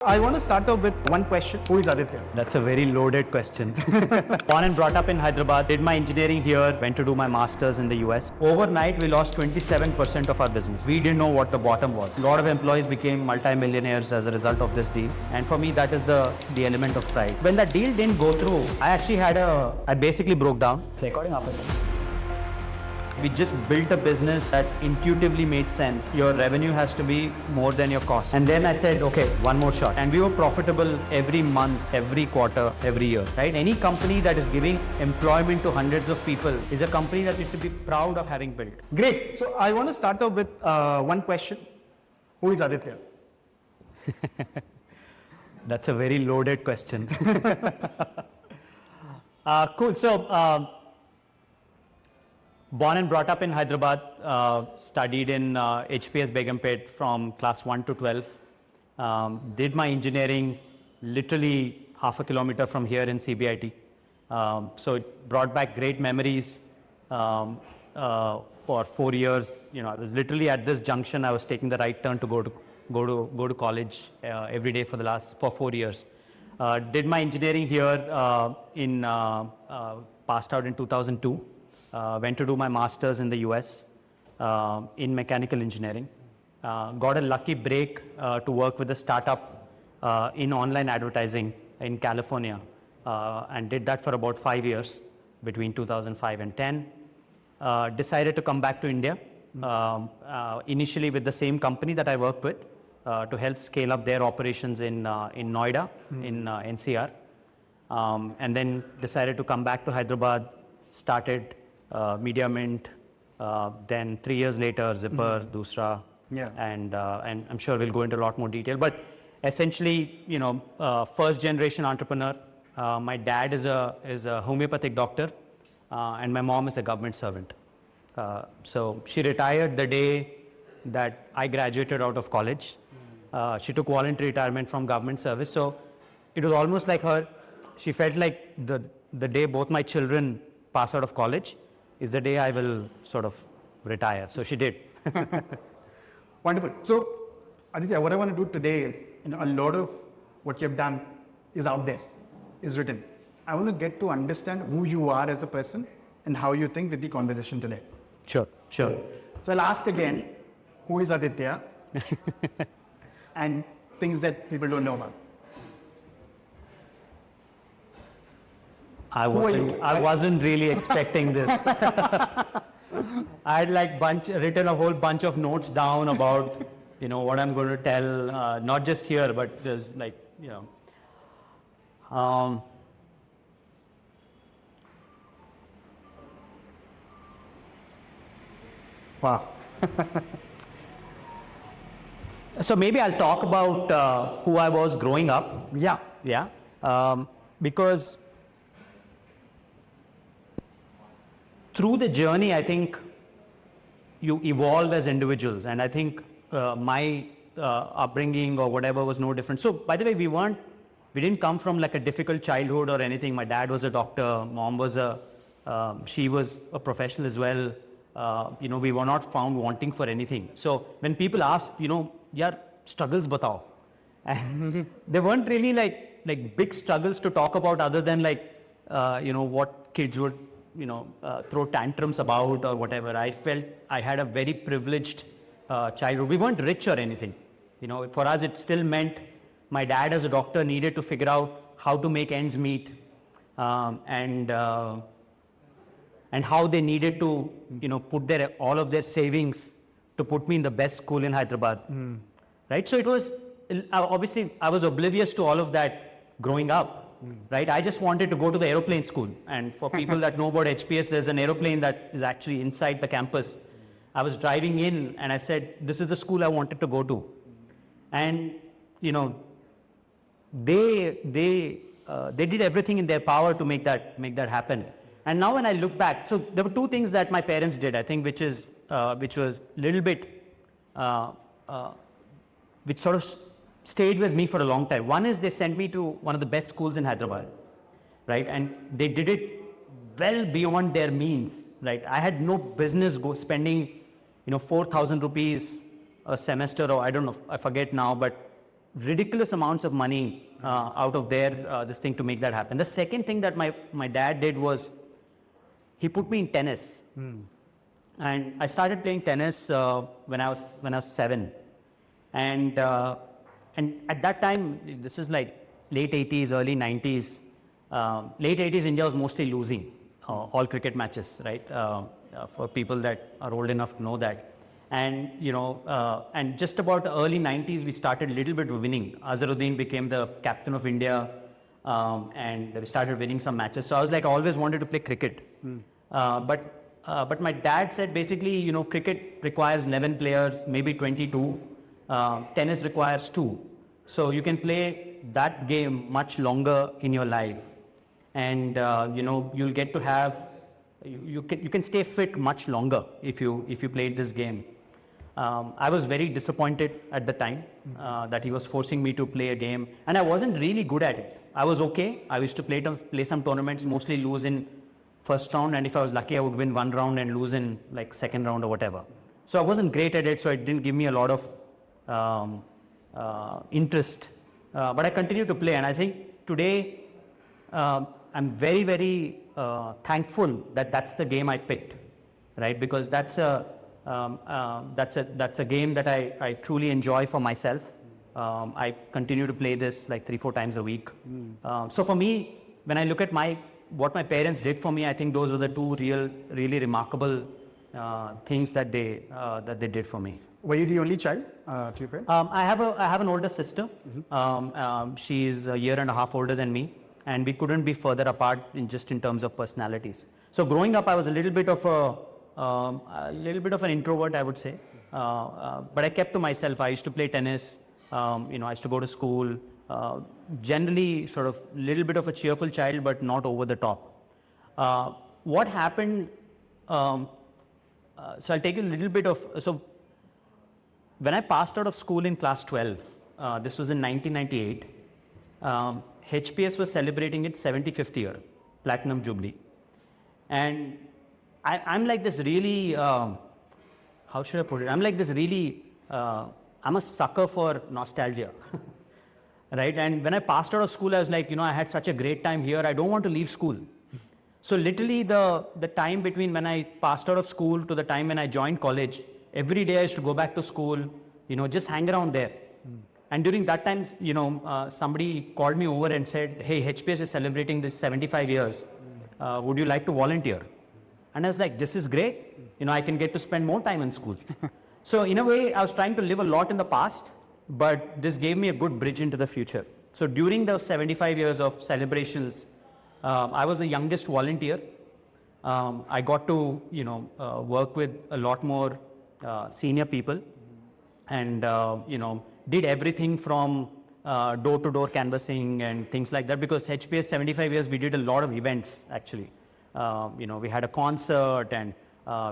I want to start off with one question. Who is Aditya? That's a very loaded question. Born and brought up in Hyderabad, did my engineering here, went to do my master's in the US. Overnight, we lost 27% of our business. We didn't know what the bottom was. A lot of employees became multi-millionaires as a result of this deal. And for me, that is the element of pride. When that deal didn't go through, I basically broke down. Recording up. We just built a business that intuitively made sense. Your revenue has to be more than your cost. And then I said, okay, one more shot. And we were profitable every month, every quarter, every year, right? Any company that is giving employment to hundreds of people is a company that you should be proud of having built. Great. So I want to start off with one question. Who is Aditya? That's a very loaded question. Cool. So, born and brought up in Hyderabad, studied in HPS Begumpet from class 1 to 12. Did my engineering literally half a kilometer from here in CBIT. So it brought back great memories for 4 years. You know, I was literally at this junction. I was taking the right turn to go to college every day for 4 years. Did my engineering here passed out in 2002. Went to do my master's in the US in mechanical engineering. Got a lucky break to work with a startup in online advertising in California, and did that for about 5 years between 2005 and 10. Decided to come back to India, initially with the same company that I worked with to help scale up their operations in Noida, in NCR. And then decided to come back to Hyderabad, started Mediamint, then 3 years later, Zippr, Doosra, and I'm sure we'll go into a lot more detail. But essentially, you know, first generation entrepreneur. My dad is a homeopathic doctor, and my mom is a government servant. So she retired the day that I graduated out of college. She took voluntary retirement from government service. So it was almost like she felt like the day both my children pass out of college is the day I will sort of retire. So she did. Wonderful. So, Aditya, what I want to do today is, a lot of what you've done is out there, is written. I want to get to understand who you are as a person and how you think with the conversation today. Sure. So I'll ask again, who is Aditya? And things that people don't know about. I wasn't really expecting this. I had written a whole bunch of notes down about, what I'm going to tell, not just here, but there's Wow. So maybe I'll talk about who I was growing up. Yeah. Because through the journey, I think you evolve as individuals, and I think my upbringing or whatever was no different. So, by the way, we didn't come from like a difficult childhood or anything. My dad was a doctor, mom was she was a professional as well. We were not found wanting for anything. So when people ask, yaar, struggles batao, and they weren't really like big struggles to talk about other than what kids would throw tantrums about or whatever. I felt I had a very privileged childhood. We weren't rich or anything. For us, it still meant my dad as a doctor needed to figure out how to make ends meet, and how they needed to, put all of their savings to put me in the best school in Hyderabad. Right? So it was, obviously, I was oblivious to all of that growing up. Right? I just wanted to go to the aeroplane school. And for people that know about HPS, there's an aeroplane that is actually inside the campus. I was driving in and I said, this is the school I wanted to go to. And, they did everything in their power to make that happen. And now when I look back, so there were two things that my parents did, I think, which was a little bit, which sort of stayed with me for a long time. One is they sent me to one of the best schools in Hyderabad, right? And they did it well beyond their means, right? I had no business spending, 4,000 rupees a semester, or I don't know, I forget now, but ridiculous amounts of money out of this thing to make that happen. The second thing that my dad did was he put me in tennis. And I started playing tennis when I was 7. And at that time, this is like late 80s, early 90s. Late 80s, India was mostly losing all cricket matches, right? For people that are old enough to know that. And, and just about early 90s, we started a little bit winning. Azharuddin became the captain of India, and we started winning some matches. So I was like, I always wanted to play cricket. But my dad said basically, cricket requires 11 players, maybe 22. Tennis requires 2. So you can play that game much longer in your life. And, you'll get to have, you can stay fit much longer if you played this game. I was very disappointed at the time that he was forcing me to play a game, and I wasn't really good at it. I was okay. I used to play some tournaments, mostly lose in first round, and if I was lucky, I would win one round and lose in like second round or whatever. So I wasn't great at it, so it didn't give me a lot of interest. But I continued to play, and I think today I'm very, very thankful that that's the game I picked, right? Because that's a game that I truly enjoy for myself. I continue to play this like 3-4 times a week. So for me, when I look at what my parents did for me, I think those are the two really remarkable things that they did for me. Were you the only child to your parents? I have an older sister. She is a year and a half older than me, and we couldn't be further apart in terms of personalities. So growing up, I was a little bit of an introvert, I would say. But I kept to myself. I used to play tennis. I used to go to school. Generally, sort of a little bit of a cheerful child, but not over the top. What happened? So I'll take you a little bit of. So when I passed out of school in class 12, this was in 1998. HPS was celebrating its 75th year, Platinum Jubilee, and I'm like this really. How should I put it? I'm like this really. I'm a sucker for nostalgia. Right? And when I passed out of school, I was like, I had such a great time here. I don't want to leave school. So literally the time between when I passed out of school to the time when I joined college, every day I used to go back to school, just hang around there. And during that time, somebody called me over and said, hey, HPS is celebrating this 75 years. Would you like to volunteer? And I was like, this is great. I can get to spend more time in school. So in a way, I was trying to live a lot in the past, but this gave me a good bridge into the future. So during the 75 years of celebrations, I was the youngest volunteer. I got to, work with a lot more senior people, and, did everything from door-to-door canvassing and things like that, because HPS 75 years, we did a lot of events, actually. We had a concert, and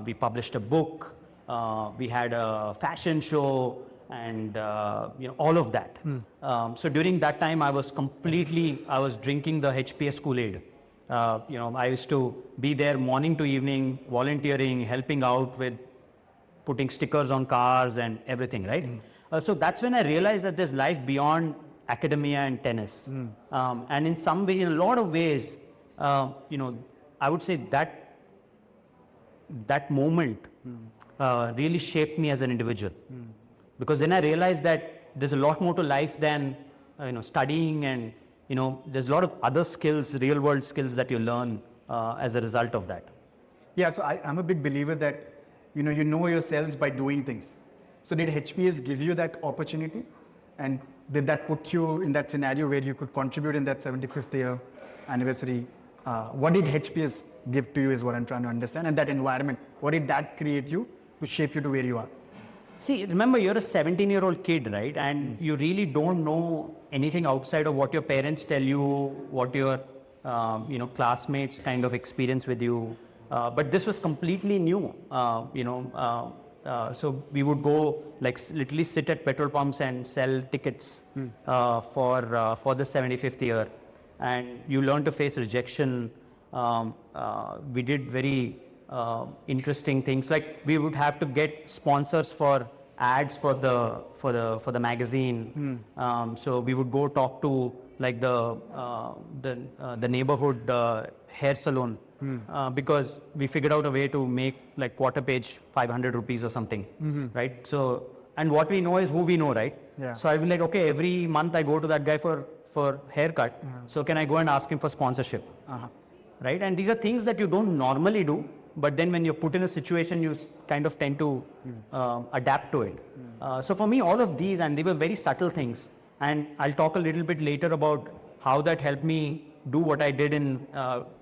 we published a book. We had a fashion show, and all of that. So during that time, I was drinking the HPS Kool-Aid. I used to be there morning to evening, volunteering, helping out with putting stickers on cars and everything, right? So that's when I realized that there's life beyond academia and tennis. And in a lot of ways, I would say that moment really shaped me as an individual. Because then I realized that there's a lot more to life than studying, and there's a lot of other skills, real world skills that you learn as a result of that. Yeah, so I'm a big believer that you know yourselves by doing things. So did HPS give you that opportunity, and did that put you in that scenario where you could contribute in that 75th year anniversary? What did HPS give to you is what I'm trying to understand, and that environment, what did that create you to shape you to where you are? See, remember, you're a 17-year-old kid, right? And you really don't know anything outside of what your parents tell you, what your classmates kind of experience with you. But this was completely new, so we would go literally sit at petrol pumps and sell tickets for the 75th year. And you learn to face rejection. We did very interesting things, like we would have to get sponsors for ads for the magazine. So we would go talk to like the neighborhood hair salon because we figured out a way to make like quarter page 500 rupees or something, right? So, and what we know is who we know, right? Yeah. So I'll be like, okay, every month I go to that guy for haircut. So can I go and ask him for sponsorship? Right? And these are things that you don't normally do, but then when you're put in a situation, you kind of tend to adapt to it. So for me, all of these, and they were very subtle things. And I'll talk a little bit later about how that helped me do what I did in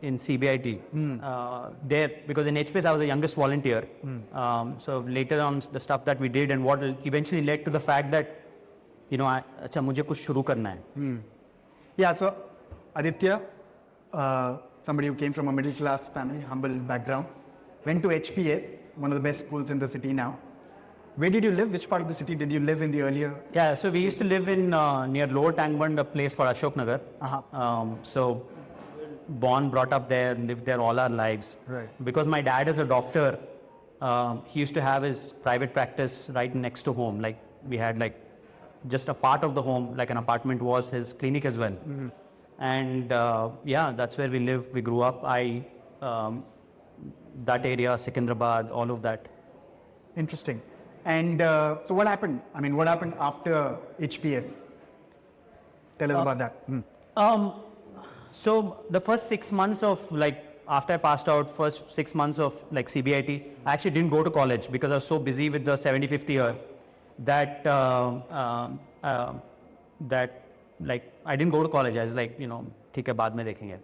CBIT there, because in HPS I was the youngest volunteer. So later on, the stuff that we did and what eventually led to the fact that, you know, अच्छा मुझे कुछ शुरू करना है. Yeah, so Aditya, somebody who came from a middle class family, humble background, went to HPS, one of the best schools in the city now. Where did you live? Which part of the city did you live in the earlier? Yeah, so we used to live in near Lower Tangband, a place called Ashok Nagar. So born, brought up there, lived there all our lives. Right. Because my dad is a doctor, he used to have his private practice right next to home. Like we had like just a part of the home, like an apartment was his clinic as well. And yeah, that's where we lived. We grew up. That area, Secunderabad, all of that. Interesting. And so what happened? I mean, what happened after HPS? Tell us about that. So the first 6 months of like, after I passed out, first 6 months of like CBIT, I actually didn't go to college because I was so busy with the 75th year that that like I didn't go to college. I was like, you know, ठीक है बाद में देखेंगे.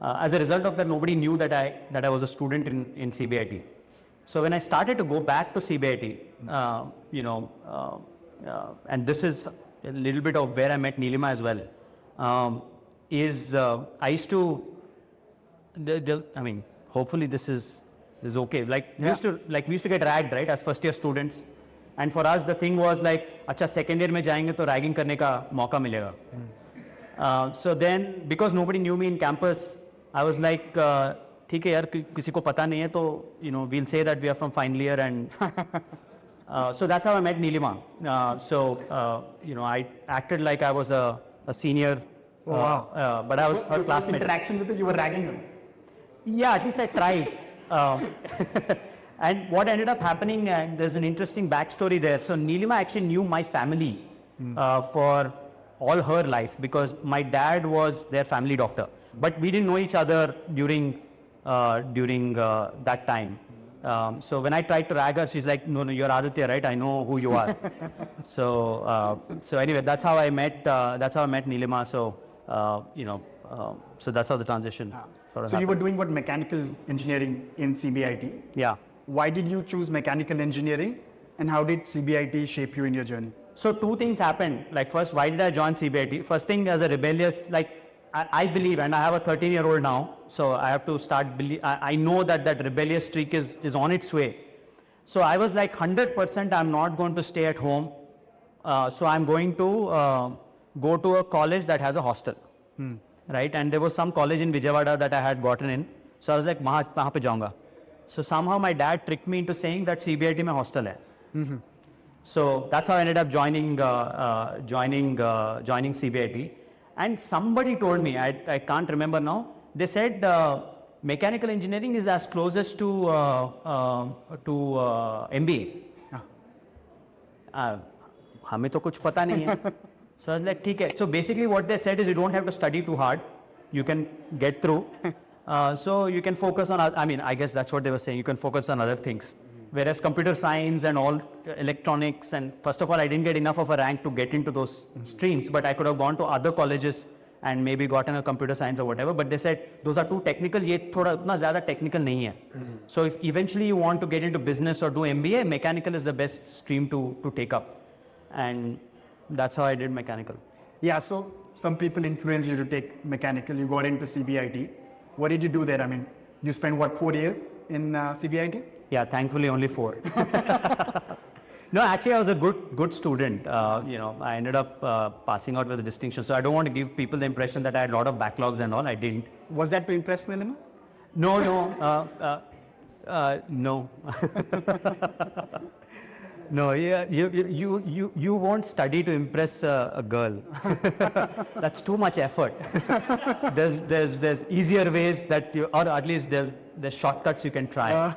As a result of that, nobody knew that I was a student in CBIT. So when I started to go back to CBIT, you know, and this is a little bit of where I met Nilima as well, I used to, I mean, hopefully this is okay. Like we used to get ragged, right, as first year students. And for us, the thing was like, अच्छा second year में जाएंगे तो ragging करने का मौका मिलेगा. So then, because nobody knew me in campus, I was like, ठीक है यार, किसी को पता नहीं है तो, you know, we'll say that we are from final year and so that's how I met Nilima. You know, I acted like I was a senior, but I was her classmate. Interaction with it, you were ragging her. Yeah, at least I tried. And what ended up happening, and there's an interesting backstory there. So Nilima actually knew my family for all her life because my dad was their family doctor. But we didn't know each other during that time. So when I tried to rag her, she's like, no, you're Aditya, right? I know who you are. So anyway, that's how I met Nilima. So, you know, so that's how the transition sort of So happened. you were doing what, mechanical engineering in CBIT? Yeah. Why did you choose mechanical engineering and how did CBIT shape you in your journey? So two things happened. Like first, why did I join CBIT? First thing, as a rebellious, like I believe, and I have a 13-year-old now, so I have to start, I know that rebellious streak is on its way. So I was like 100% I'm not going to stay at home. So I'm going to go to a college that has a hostel, right? And there was some college in Vijayawada that I had gotten in. So I was like, वहाँ पे जाऊँगा. So somehow my dad tricked me into saying that CBIT में hostel है. So that's how I ended up joining CBIT. And somebody told me, I can't remember now, they said mechanical engineering is as closest to MBA. हमें तो कुछ पता नहीं है. So I was like, ठीक है. So basically what they said is you don't have to study too hard. You can get through. So you can focus on, I mean, I guess that's what they were saying. You can focus on other things. Whereas computer science and all electronics, and first of all, I didn't get enough of a rank to get into those streams, but I could have gone to other colleges and maybe gotten a computer science or whatever. But they said, those are too technical, ये थोड़ा उतना ज़्यादा technical नहीं है. So if eventually you want to get into business or do MBA, mechanical is the best stream to take up. And that's how I did mechanical. Yeah, so some people influenced you to take mechanical, you got into CBIT. What did you do there? I mean, you spent what, 4 years in CBIT? Yeah, thankfully only 4. No, actually I was a good student. You know, I ended up passing out with a distinction. So I don't want to give people the impression that I had a lot of backlogs and all. I didn't. Was that to impress Nilima? No. No. No, yeah, you won't study to impress a girl. That's too much effort. There's easier ways that you, or at least there's shortcuts you can try.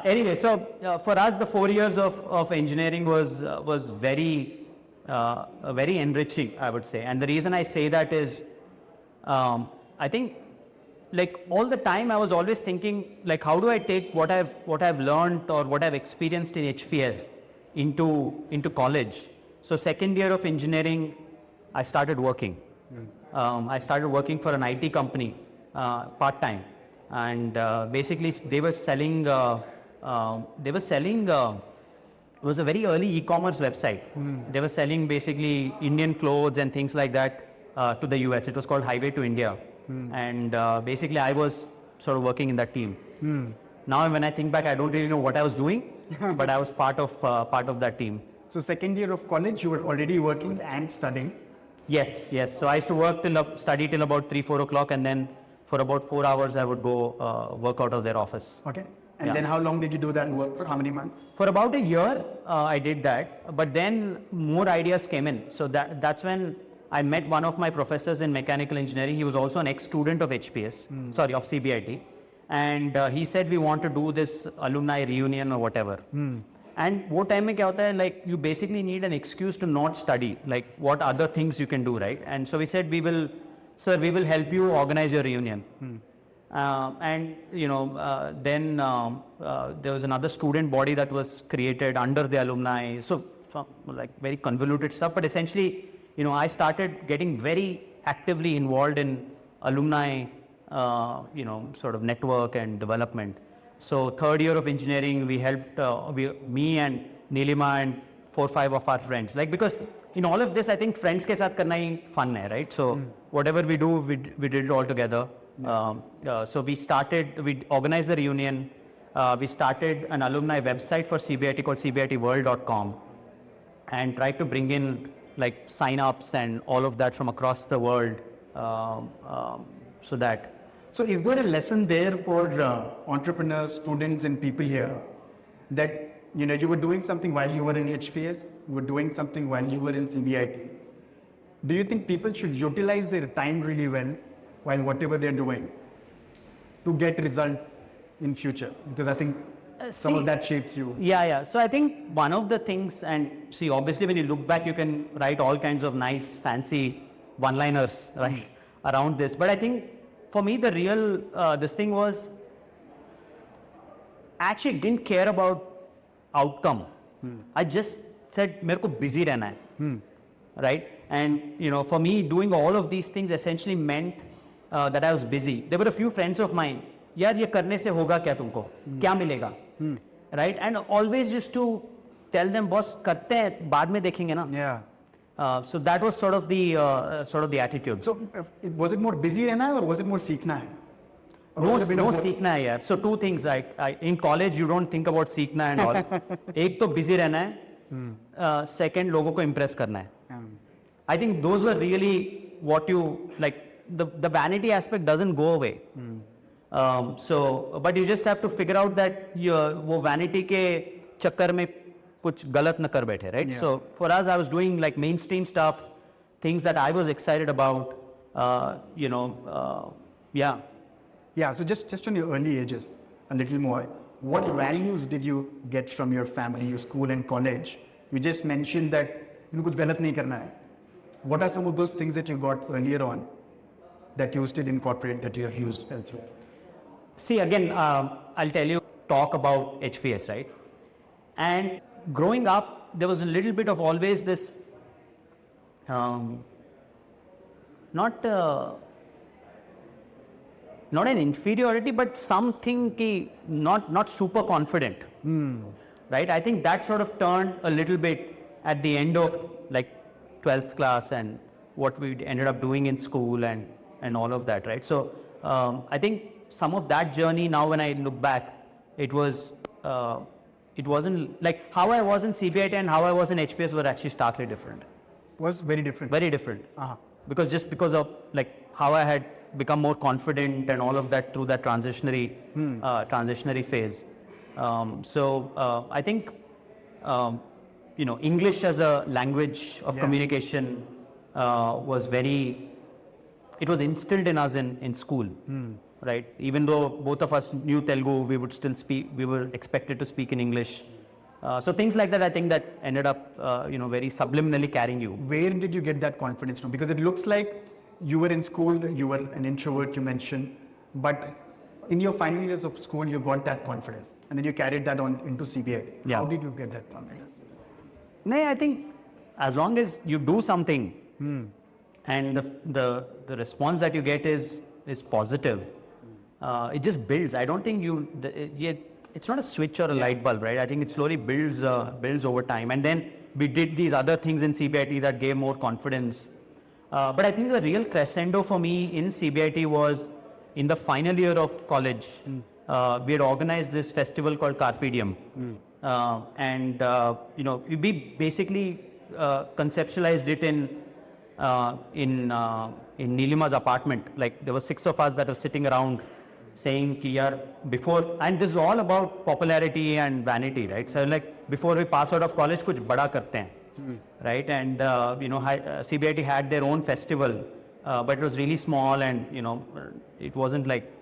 Anyway, for us, the 4 years of engineering was very enriching, I would say. And the reason I say that is, I think, like all the time, I was always thinking, like, how do I take what I've learned or what I've experienced in HPS into college? So second year of engineering, I started working. I started working for an IT company part time, and basically they were selling. It was a very early e-commerce website. They were selling basically Indian clothes and things like that to the US. It was called Highway to India. And basically I was sort of working in that team. Now when I think back, I don't really know what I was doing, but I was part of that team. So second year of college, you were already working and studying? Yes. So I used to study till about 3-4 o'clock, and then for about 4 hours I would go work out of their office. Okay. And then how long did you do that and work for? How many months? For about a year, I did that. But then more ideas came in. So that's when I met one of my professors in mechanical engineering. He was also an ex-student of HPS, of CBIT. And he said, we want to do this alumni reunion or whatever. And what time mein kya hota hai, like you basically need an excuse to not study, like what other things you can do, right? And so we said, we will help you organize your reunion. And then there was another student body that was created under the alumni. So like very convoluted stuff, but essentially, I started getting very actively involved in alumni, sort of network and development. So third year of engineering, we helped, me and Nilima and 4-5 of our friends. Like, because in all of this, I think friends ke saath karna hi fun hai, right? So whatever we do, we did it all together. So we organized the reunion. We started an alumni website for CBIT called cbitworld.com and tried to bring in like sign-ups and all of that from across the world. So is there a lesson there for entrepreneurs, students and people here that, you were doing something while you were in HPS, you were doing something while you were in CBIT. Do you think people should utilize their time really well while whatever they're doing to get results in future? Because I think some of that shapes you. Yeah. So I think one of the things, and see, obviously when you look back, you can write all kinds of nice, fancy one-liners, right, around this. But I think for me, the real, this thing was, I actually didn't care about outcome. I just said, mere ko busy rehna hai, right? And, for me, doing all of these things essentially meant that I was busy. There were a few friends of mine, yaar ye karne se hoga kya tumko? Kya milega? Right? And always used to tell them, boss, karte hain, baad mein dekhenge na. Yeah. So that was sort of the attitude. So was it more busy rehna hai or was it more seekhna hai? No seekhna hai yaar. So two things, in college you don't think about seekhna and all. Ek to busy rehna hai, second logo ko impress karna hai. I think those were really what you, like, the vanity aspect doesn't go away. But you just have to figure out that wo vanity ke chakkar mein kuch galat na kar baithe, right? Yeah. So for us, I was doing like mainstream stuff, things that I was excited about, yeah. Yeah, so just on your early ages, a little more, what values did you get from your family, your school and college? You just mentioned that kuch galat nahi karna hai. What are some of those things that you got earlier on that you still incorporate, that you have used elsewhere? See, again, I'll tell you, talk about HPS, right? And growing up, there was a little bit of always this, not an inferiority, but something ki not super confident, right? I think that sort of turned a little bit at the end of like 12th class and what we ended up doing in school and all of that, right? So I think some of that journey now when I look back, it wasn't like how I was in CBIT and how I was in HPS were actually starkly different. Was very different. Very different. Because of like how I had become more confident and all of that through that transitionary phase. I think, English as a language of communication was it was instilled in us in school, right? Even though both of us knew Telugu, we were expected to speak in English. So things like that, I think that ended up, very subliminally carrying you. Where did you get that confidence from? Because it looks like you were in school, you were an introvert, you mentioned, but in your final years of school, you got that confidence, and then you carried that on into CBI. Yeah. How did you get that confidence? No, I think as long as you do something, and the response that you get is positive, it just builds. I don't think it's not a switch or a light bulb, right? I think it slowly builds over time. And then we did these other things in CBIT that gave more confidence. But I think the real crescendo for me in CBIT was in the final year of college. We had organized this festival called Carpe Diem. We basically conceptualized it in Nilima's apartment. Like there were 6 of us that were sitting around saying ki yaar, and this is all about popularity and vanity, right? So like before we pass out of college, kuch bada karte hain, right? And CBIT had their own festival, but it was really small, and it wasn't like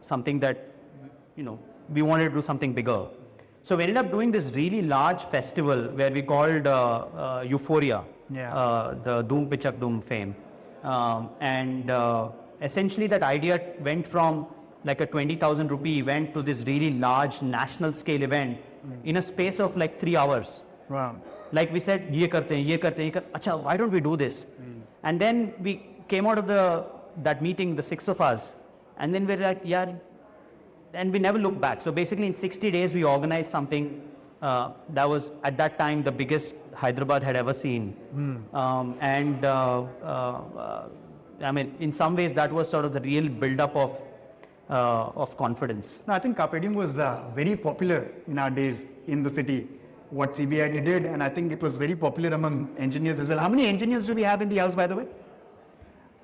something that we wanted to do something bigger. So we ended up doing this really large festival where we called Euphoria, the Doom Pichak Doom fame. Essentially that idea went from like a 20,000 rupee event to this really large national scale event in a space of like 3 hours. Wow. Like we said, ye karte hain, acha, why don't we do this? And then we came out of that meeting, the 6 of us, and then we're like, yeah, and we never looked back. So basically in 60 days, we organized something that was at that time the biggest Hyderabad had ever seen. I mean, in some ways that was sort of the real build-up of confidence. No, I think Carpe Diem was very popular in our days in the city, what CBIT did, and I think it was very popular among engineers as well. How many engineers do we have in the house, by the way?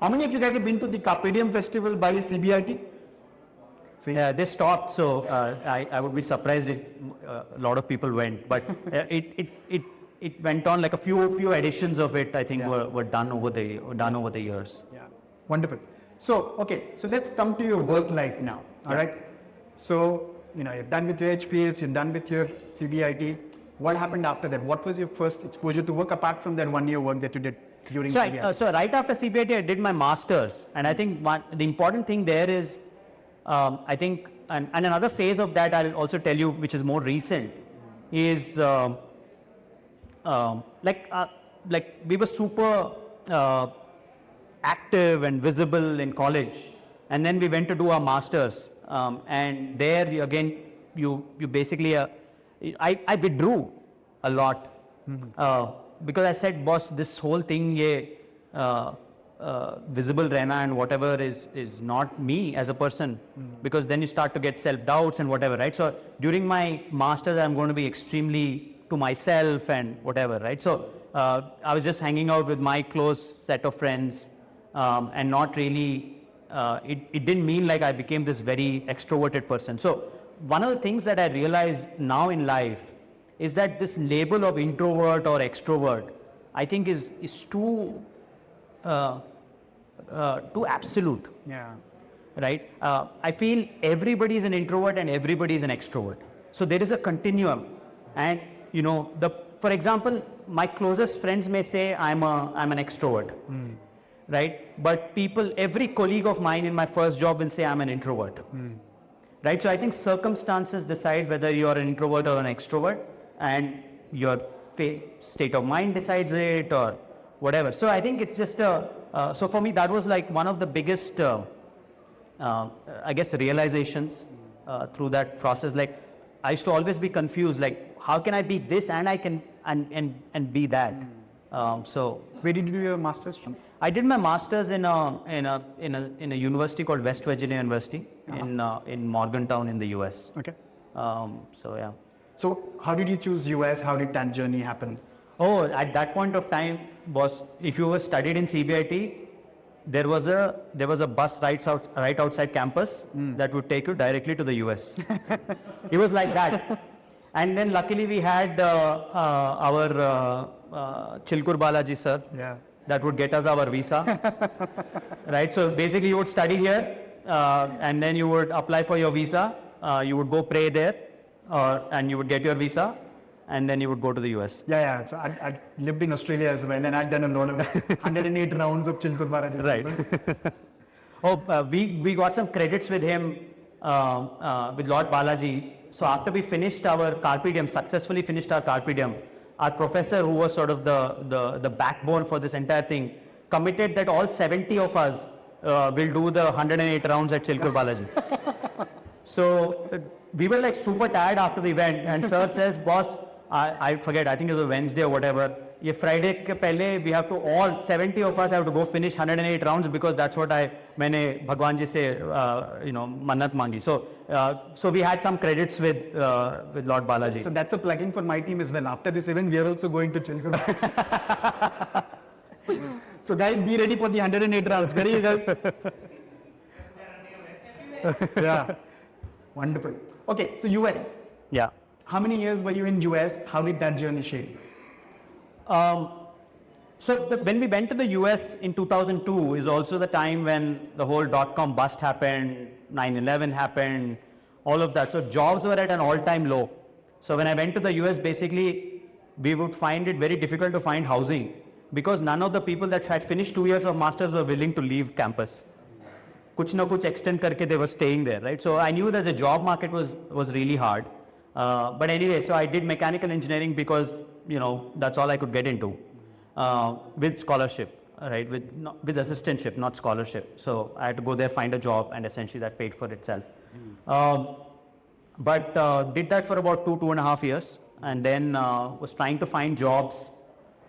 How many of you guys have been to the Carpe Diem festival by CBIT? They stopped, so I would be surprised if a lot of people went. But it went on, like a few editions of it, I think, were done over the years. Yeah, wonderful. So, okay, so let's come to your work life now, all right? So, you're done with your HPS, you're done with your CBIT. What happened after that? What was your first exposure to work apart from that 1 year work that you did during CBIT? So right after CBIT, I did my master's. And I think the important thing there is, I think, and another phase of that I'll also tell you, which is more recent, is like we were super active and visible in college, and then we went to do our masters, and there you basically I withdrew a lot because I said, boss, this whole thing visible rehna and whatever is not me as a person, because then you start to get self-doubts and whatever, right? So during my masters, I'm going to be extremely to myself and whatever, right? So I was just hanging out with my close set of friends, and not really, it didn't mean like I became this very extroverted person. So one of the things that I realize now in life is that this label of introvert or extrovert, I think is too absolute. Yeah. Right? I feel everybody is an introvert and everybody is an extrovert. So there is a continuum. And for example, my closest friends may say I'm an extrovert, right? But every colleague of mine in my first job will say I'm an introvert, right? So I think circumstances decide whether you're an introvert or an extrovert, and your state of mind decides it or whatever. So I think it's just so for me that was like one of the biggest, I guess, realizations through that process. Like I used to always be confused, like how can I be this and I can and be that. So where did you do your master's from? I did my master's in a university called West Virginia University in Morgantown in the US. Okay. So yeah. So how did you choose US? How did that journey happen? Oh, at that point of time, boss, if you were studied in CBIT, there was a bus right outside campus that would take you directly to the US. It was like that. And then luckily we had our Chilkur Balaji sir. Yeah. That would get us our visa. Right? So basically you would study here and then you would apply for your visa. You would go pray there and you would get your visa and then you would go to the US. Yeah. So I lived in Australia as well, and I'd done a lot of 108 rounds of Chilkur Balaji. Right. We got some credits with him, with Lord Balaji. So after we finished our Carpe Diem, successfully finished our Carpe Diem, our professor, who was sort of the backbone for this entire thing, committed that all 70 of us will do the 108 rounds at Chilkur Balaji. So we were like super tired after the event, and sir says, boss, I forget, I think it was a Wednesday or whatever, ये Friday के पहले we have to, all 70 of us have to go finish 108 rounds because that's what मैंने भगवान जी से मन्नत मांगी. So we had some credits with Lord Balaji. So that's a plugin for my team as well. After this event, we are also going to Chilkur. So guys, be ready for the 108 rounds. Where are you guys? Yeah. Wonderful. Okay, so US. Yeah. How many years were you in US? How did that journey shape? When we went to the US in 2002 is also the time when the whole dot-com bust happened, 9/11 happened, all of that. So jobs were at an all-time low. So when I went to the US, basically, we would find it very difficult to find housing because none of the people that had finished 2 years of masters were willing to leave campus. Kuch na kuch extend karke they were staying there, right? So I knew that the job market was really hard. But anyway, so I did mechanical engineering because, that's all I could get into with scholarship, right? With assistantship, not scholarship. So I had to go there, find a job, and essentially that paid for itself. But did that for about 2.5 years, and then was trying to find jobs.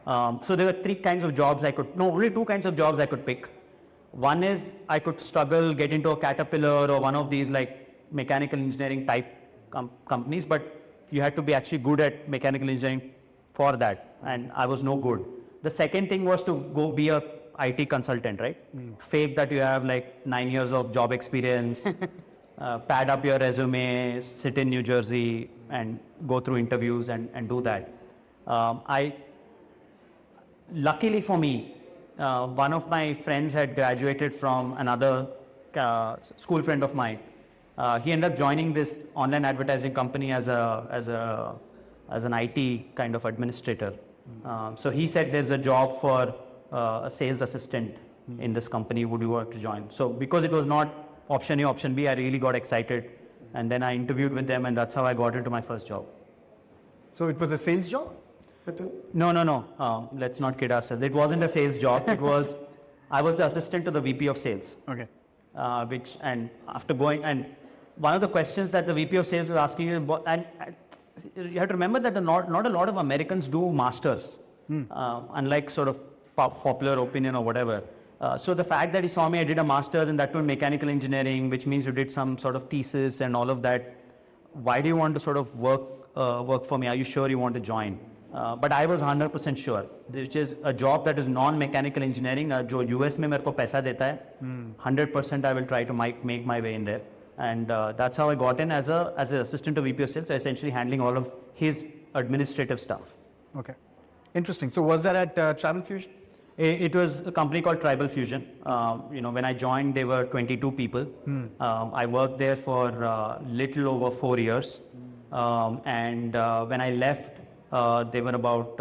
So there were only 2 kinds of jobs I could pick. One is I could struggle, get into a Caterpillar or one of these like mechanical engineering type companies, but you had to be actually good at mechanical engineering for that, and I was no good. The second thing was to go be a IT consultant, right? Fake that you have like 9 years of job experience, pad up your resume, sit in New Jersey and go through interviews and do that. Luckily for me, one of my friends had graduated from another school friend of mine. He ended up joining this online advertising company as an IT kind of administrator. So he said there's a job for a sales assistant in this company. Would you want to join? So because it was not option A, option B, I really got excited. And then I interviewed with them, and that's how I got into my first job. So it was a sales job? No. Let's not kid ourselves. It wasn't a sales job. I was the assistant to the VP of sales. Okay. One of the questions that the VP of sales was asking is, and you have to remember that not a lot of Americans do masters, unlike sort of popular opinion or whatever. So the fact that he saw me, I did a master's and that was mechanical engineering, which means you did some sort of thesis and all of that. Why do you want to sort of work for me? Are you sure you want to join? But I was 100% sure, which is a job that is non-mechanical engineering, जो US में मेरे को पैसा देता है, 100% I will try to make my way in there. And that's how I got in as an assistant to VP of sales, so essentially handling all of his administrative stuff. Okay. Interesting. So was that at Travel Fusion? It was a company called Tribal Fusion. When I joined, there were 22 people. I worked there for little over 4 years. And when I left, there were about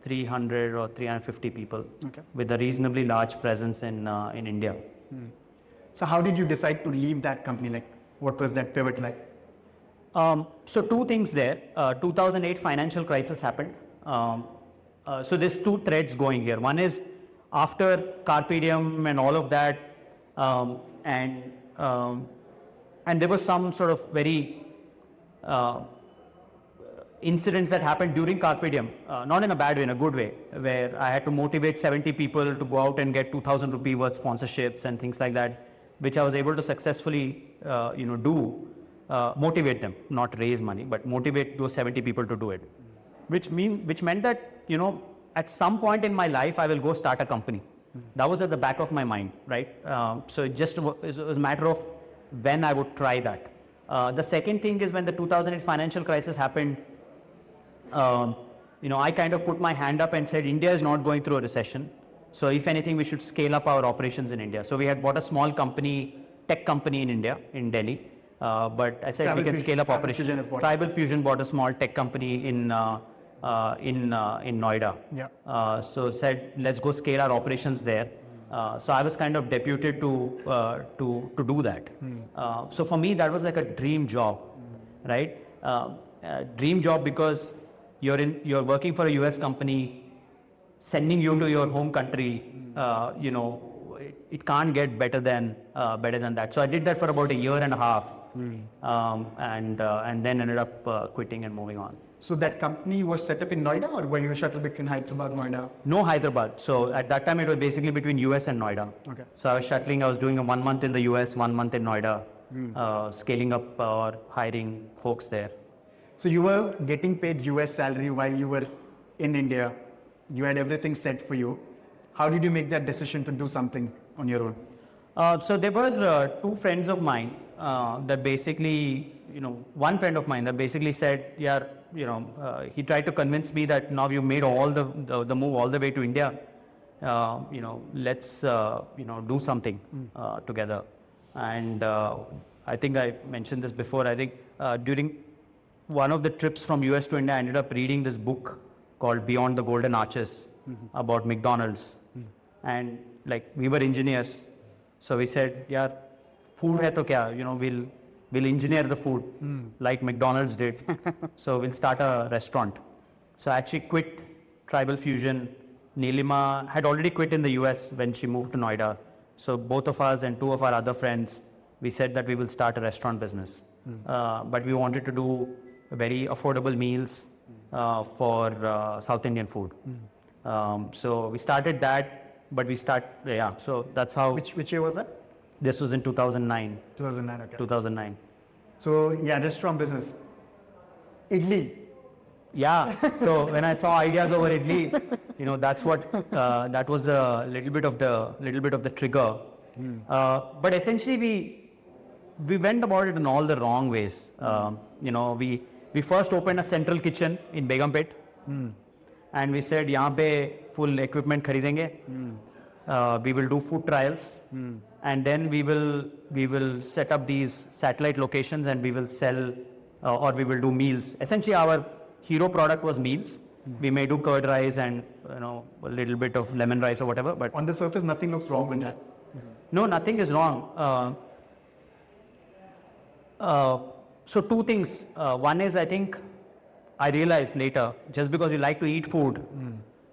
300 or 350 people with a reasonably large presence in India. So how did you decide to leave that company? Like, what was that pivot like? So 2 things there. 2008 financial crisis happened. So there's 2 threads going here. One is after Carpe Diem and all of that, and there was some sort of very incidents that happened during Carpe Diem, not in a bad way, in a good way, where I had to motivate 70 people to go out and get 2,000 rupee worth sponsorships and things like that, which I was able to successfully, do, motivate them, not raise money, but motivate those 70 people to do it, which meant that, at some point in my life, I will go start a company. That was at the back of my mind, right? So it was a matter of when I would try that. The second thing is when the 2008 financial crisis happened, I kind of put my hand up and said, India is not going through a recession. So if anything, we should scale up our operations in India. So we had bought a small tech company in India, in Delhi. But I said we can scale up operations. Tribal Fusion bought a small tech company in Noida. Yeah. So said, let's go scale our operations there. So I was kind of deputed to do that. So for me, that was like a dream job, right? Dream job because you're working for a US company, sending you to your home country. It can't get better than that. So I did that for about a year and a half, and then ended up quitting and moving on. So that company was set up in Noida, or were you shuttled between Hyderabad and Noida? No, Hyderabad. So at that time it was basically between US and Noida. Okay. So I was shuttling. I was doing a 1 month in the US, 1 month in Noida, scaling up or hiring folks there. So you were getting paid US salary while you were in India. You had everything set for you. How did you make that decision to do something on your own? So there were two friends of mine that basically, one friend of mine that basically said, he tried to convince me that now you made all the move all the way to India. Let's do something together. And I think I mentioned this before. I think during one of the trips from US to India, I ended up reading this book called Beyond the Golden Arches about McDonald's. And like we were engineers, so we said, food hai to kya, we'll engineer the food like McDonald's did. So we'll start a restaurant. So I actually quit Tribal Fusion. Neelima had already quit in the US when she moved to Noida. So both of us and two of our other friends, we said that we will start a restaurant business. But we wanted to do very affordable meals for South Indian food. So we started that, but so that's how. Which year was that? This was in 2009. 2009, okay. 2009. So restaurant business. Idli. Yeah. So when I saw Ideas Over Idly, that's what that was a little bit of the trigger. But essentially we went about it in all the wrong ways. We first opened a central kitchen in Begumpet, and we said, "Yahan pe full equipment kharidenge. We will do food trials, and then we will set up these satellite locations, and we will sell or we will do meals. Essentially, our hero product was meals. We may do curd rice and a little bit of lemon rice or whatever. But on the surface, nothing looks wrong with that. No, nothing is wrong. So two things. One is, I think I realized later, just because you like to eat food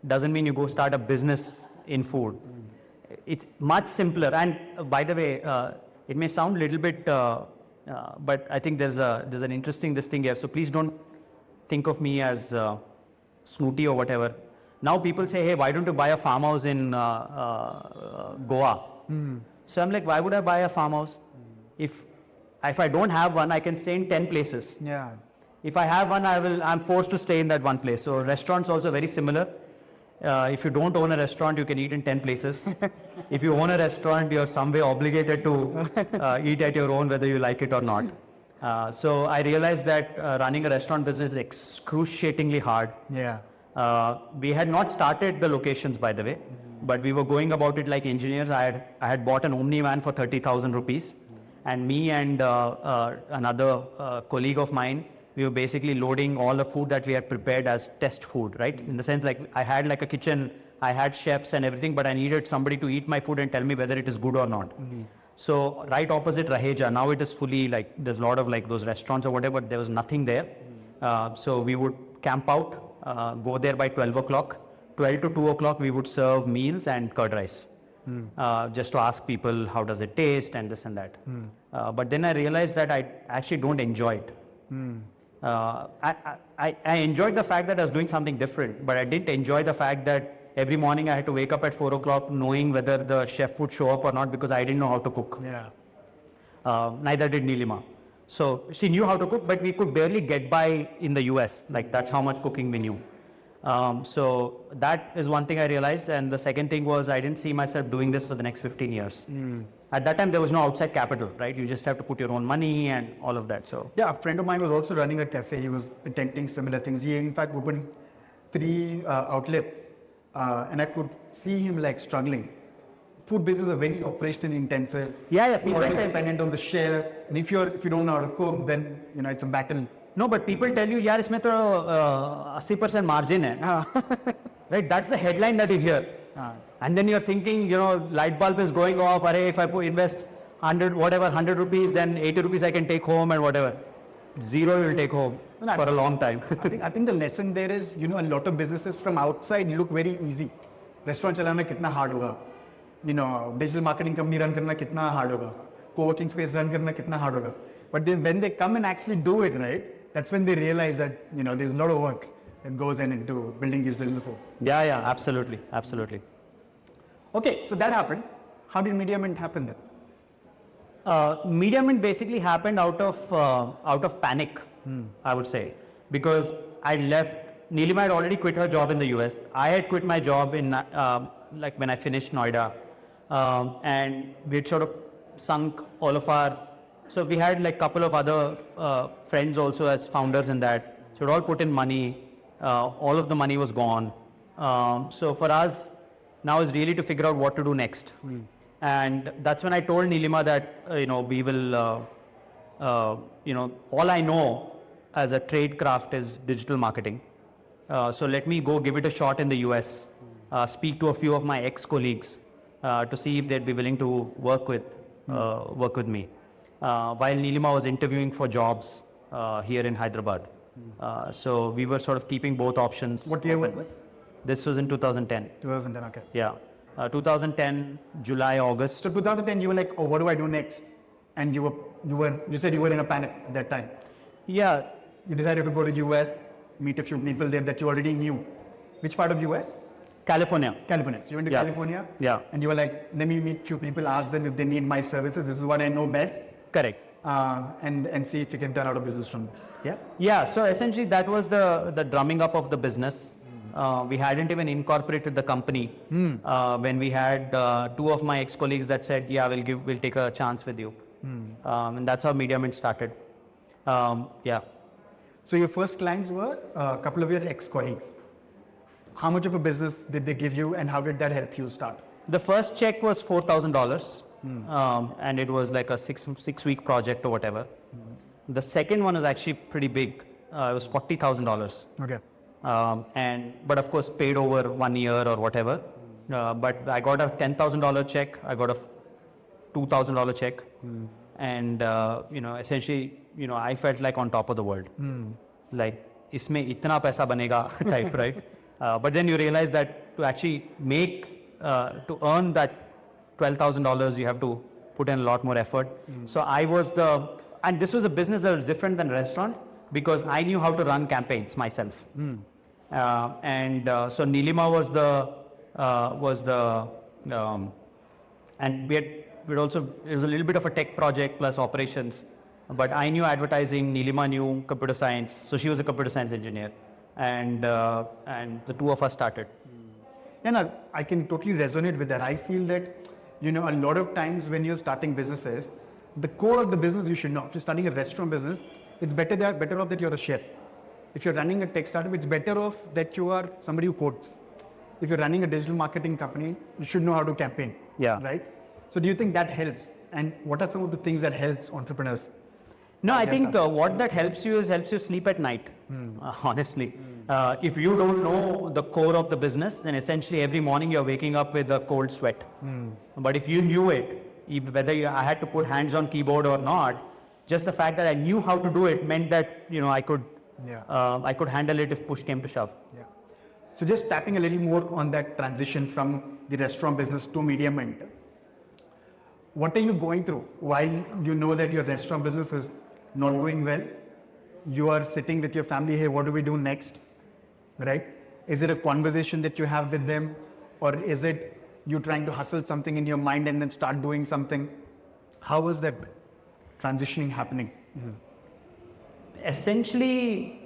doesn't mean you go start a business in food. It's much simpler. And by the way, it may sound a little bit, but I think there's an interesting thing here. So please don't think of me as snooty or whatever. Now people say, hey, why don't you buy a farmhouse in Goa? So I'm like, why would I buy a farmhouse? If I don't have one, I can stay in 10 places. Yeah. If I have one, I'm forced to stay in that one place. So restaurants also very similar. If you don't own a restaurant, you can eat in 10 places. If you own a restaurant, you're some way obligated to eat at your own, whether you like it or not. So I realized that running a restaurant business is excruciatingly hard. Yeah. We had not started the locations, by the way, but we were going about it like engineers. I had bought an Omni van for 30,000 rupees, and me and another colleague of mine, we were basically loading all the food that we had prepared as test food, right? In the sense, like, I had like a kitchen, I had chefs and everything, but I needed somebody to eat my food and tell me whether it is good or not. So right opposite Raheja, now it is fully like, there's a lot of like those restaurants or whatever, but there was nothing there. So we would camp out, go there by 12 o'clock. 12 to 2 o'clock, we would serve meals and curd rice. Just to ask people, how does it taste and this and that. But then I realized that I actually don't enjoy it. I enjoyed the fact that I was doing something different, but I didn't enjoy the fact that every morning I had to wake up at 4 o'clock knowing whether the chef would show up or not, because I didn't know how to cook. Yeah. Neither did Neelima. So she knew how to cook, but we could barely get by in the US. Like, that's how much cooking we knew. So that is one thing I realized. And the second thing was I didn't see myself doing this for the next 15 years. At that time, there was no outside capital, right? You just have to put your own money and all of that. So Yeah, a friend of mine was also running a cafe. He was attempting similar things. He, in fact, opened 3 outlets, and I could see him like struggling. Food business is very operation intensive. yeah, people Always tell, dependent on the share, and if you don't know how to cook, then it's a battle. no, but people tell you, यार इसमें तो 80% margin है, right? That's the headline that you hear. And then you're thinking, light bulb is going off. Array, if I invest 100 rupees, then 80 rupees I can take home and whatever. Zero you will take home for a long time. I think the lesson there is, a lot of businesses from outside look very easy. Restaurant चलाना कितना hard होगा, digital marketing company run करना कितना hard होगा, co-working space run करना कितना hard होगा. But then when they come and actually do it, right, that's when they realize that there's a lot of work that goes into building these businesses. Yeah, absolutely. Okay, so that happened. How did Mediamint happen then? Mediamint basically happened out of panic, I would say, because I left. Neelima had already quit her job in the US. I had quit my job in like when I finished Noida, and we had sort of sunk all of our. So we had like couple of other friends also as founders in that. So we all put in money. All of the money was gone. So for us now is really to figure out what to do next. And that's when I told Neelima that, we will, all I know as a trade craft is digital marketing. So let me go give it a shot in the US, speak to a few of my ex-colleagues to see if they'd be willing to work with me. While Neelima was interviewing for jobs here in Hyderabad. So we were sort of keeping both options. What year was this? This was in 2010. 2010, okay. Yeah. 2010, July, August. So 2010, you were like, oh, what do I do next? And you said you were in a panic at that time. Yeah. You decided to go to US, meet a few people there that you already knew. Which part of US? California. California. So you went to California. Yeah. And you were like, let me meet few people, ask them if they need my services. This is what I know best. Correct. And see if you can turn out a business from there. Yeah. So essentially that was the drumming up of the business. We hadn't even incorporated the company when we had 2 of my ex-colleagues that said, yeah, we'll take a chance with you. And that's how Mediamint started. Yeah. So your first clients were a couple of your ex-colleagues. How much of a business did they give you and how did that help you start? The first check was $4,000 and it was like a six-week project or whatever. The second one was actually pretty big. It was $40,000. Okay. But of course paid over 1 year or whatever. But I got a $10,000 check. I got a $2,000 check. And, essentially, I felt like on top of the world. Like, isme itna paisa banega type, right? But then you realize that to actually to earn that $12,000, you have to put in a lot more effort. So and this was a business that was different than restaurant because I knew how to run campaigns myself. So Neelima and it was a little bit of a tech project plus operations, but I knew advertising, Neelima knew computer science, so she was a computer science engineer, and the 2 of us started. And I can totally resonate with that. I feel that, a lot of times when you're starting businesses, the core of the business you should know. If you're starting a restaurant business, it's better off that you're a chef. If you're running a tech startup, it's better off that you are somebody who codes. If you're running a digital marketing company, you should know how to campaign. Yeah. Right? So do you think that helps? And what are some of the things that helps entrepreneurs? No, I think what that helps you sleep at night, honestly. If you don't know the core of the business, then essentially every morning you're waking up with a cold sweat. But if you knew it, whether I had to put hands on keyboard or not, just the fact that I knew how to do it meant that, I could handle it if push came to shove. Yeah. So just tapping a little more on that transition from the restaurant business to Mediamint. What are you going through? Why you know that your restaurant business is not going well? You are sitting with your family, hey, what do we do next? Right? Is it a conversation that you have with them? Or is it you trying to hustle something in your mind and then start doing something? How was that transitioning happening? Essentially,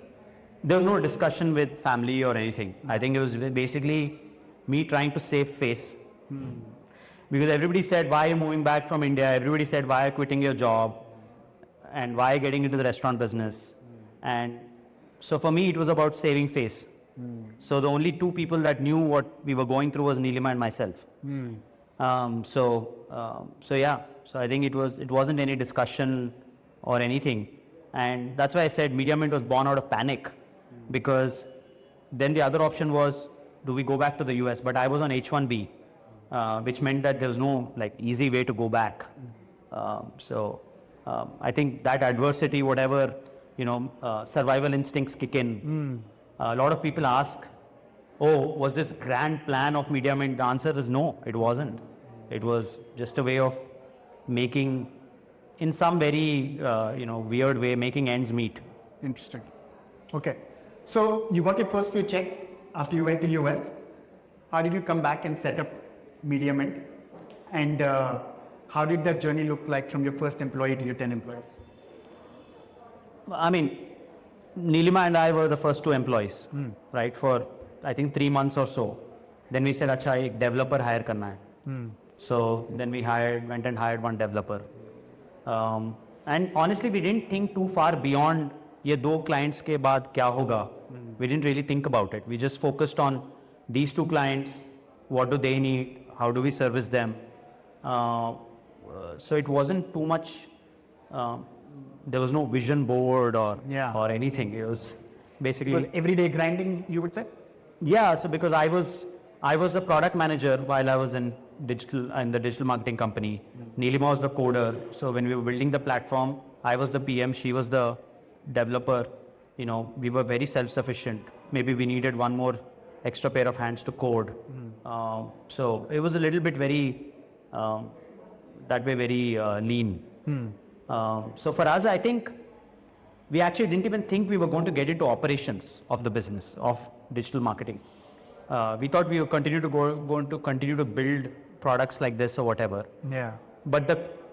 there was no discussion with family or anything. I think it was basically me trying to save face. Because everybody said, why are you moving back from India? Everybody said, why are you quitting your job? And why are you getting into the restaurant business? And so for me, it was about saving face. So the only two people that knew what we were going through was Neelima and myself. So yeah, so I think it wasn't any discussion or anything. And that's why I said Mediamint was born out of panic, because then the other option was, do we go back to the US? But I was on H1B, which meant that there was no like easy way to go back. I think that adversity, whatever, survival instincts kick in. A lot of people ask, oh, was this grand plan of Mediamint? The answer is no, it wasn't. It was just a way of making, in some very, weird way, making ends meet. Interesting. Okay. So you got your first few checks after you went to US. How did you come back and set up Mediamint? And how did that journey look like from your first employee to your 10 employees? I mean, Neelima and I were the first two employees, right? For, I think, 3 months or so. Then we said, acha, ek developer hire karna hai. So then we went and hired one developer. And honestly, we didn't think too far beyond ye do clients ke baad kya hoga. We didn't really think about it. We just focused on these two clients, what do they need, how do we service them. So it wasn't too much, there was no vision board or anything. It was basically... It was everyday grinding, you would say? Yeah, so because I was a product manager while I was in the digital marketing company. Neelima was the coder. So when we were building the platform, I was the PM, she was the developer. We were very self-sufficient. Maybe we needed one more extra pair of hands to code. So it was a little bit very, that way very lean. So for us, I think we actually didn't even think we were going to get into operations of the business, of digital marketing. We thought we were going to continue to build products like this or whatever. Yeah. But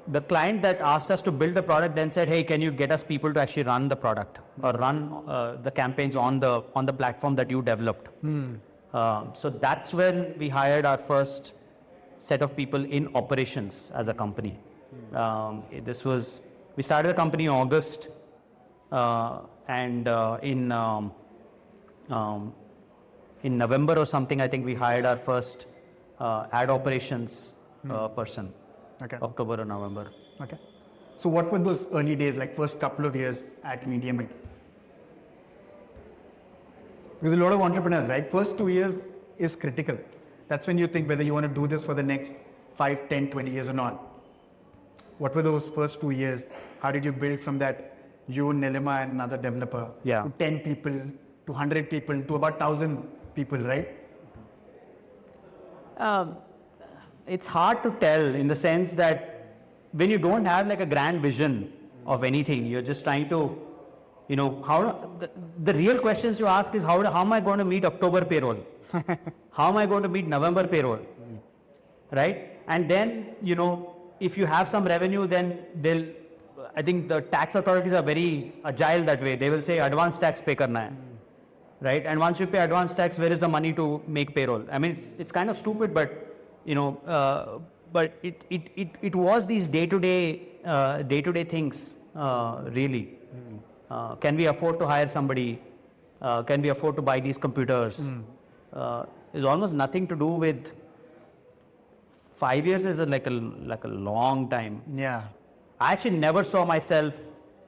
the client that asked us to build the product then said, hey, can you get us people to actually run the product or run the campaigns on the platform that you developed? So that's when we hired our first set of people in operations as a company. We started the company in August, and in November or something, I think we hired our first ad operations person. Okay. October or November. Okay. So what were those early days, like first couple of years at Mediamint? Because a lot of entrepreneurs, right? First 2 years is critical. That's when you think whether you want to do this for the next 5, 10, 20 years or not. What were those first 2 years? How did you build from that, you, Neelima, and another developer, to 10 people, to 100 people, to about 1,000 people, right? It's hard to tell in the sense that when you don't have like a grand vision of anything, you're just trying to, how the real questions you ask is how am I going to meet October payroll? How am I going to meet November payroll? Right? And then, if you have some revenue, then I think the tax authorities are very agile that way. They will say advance tax pay karna hai. Right? And once you pay advance tax, where is the money to make payroll? I mean, it's kind of stupid, but but it was these day-to-day things, really. Can we afford to hire somebody? Can we afford to buy these computers? It's almost nothing to do with 5 years is like a long time. Yeah. I actually never saw myself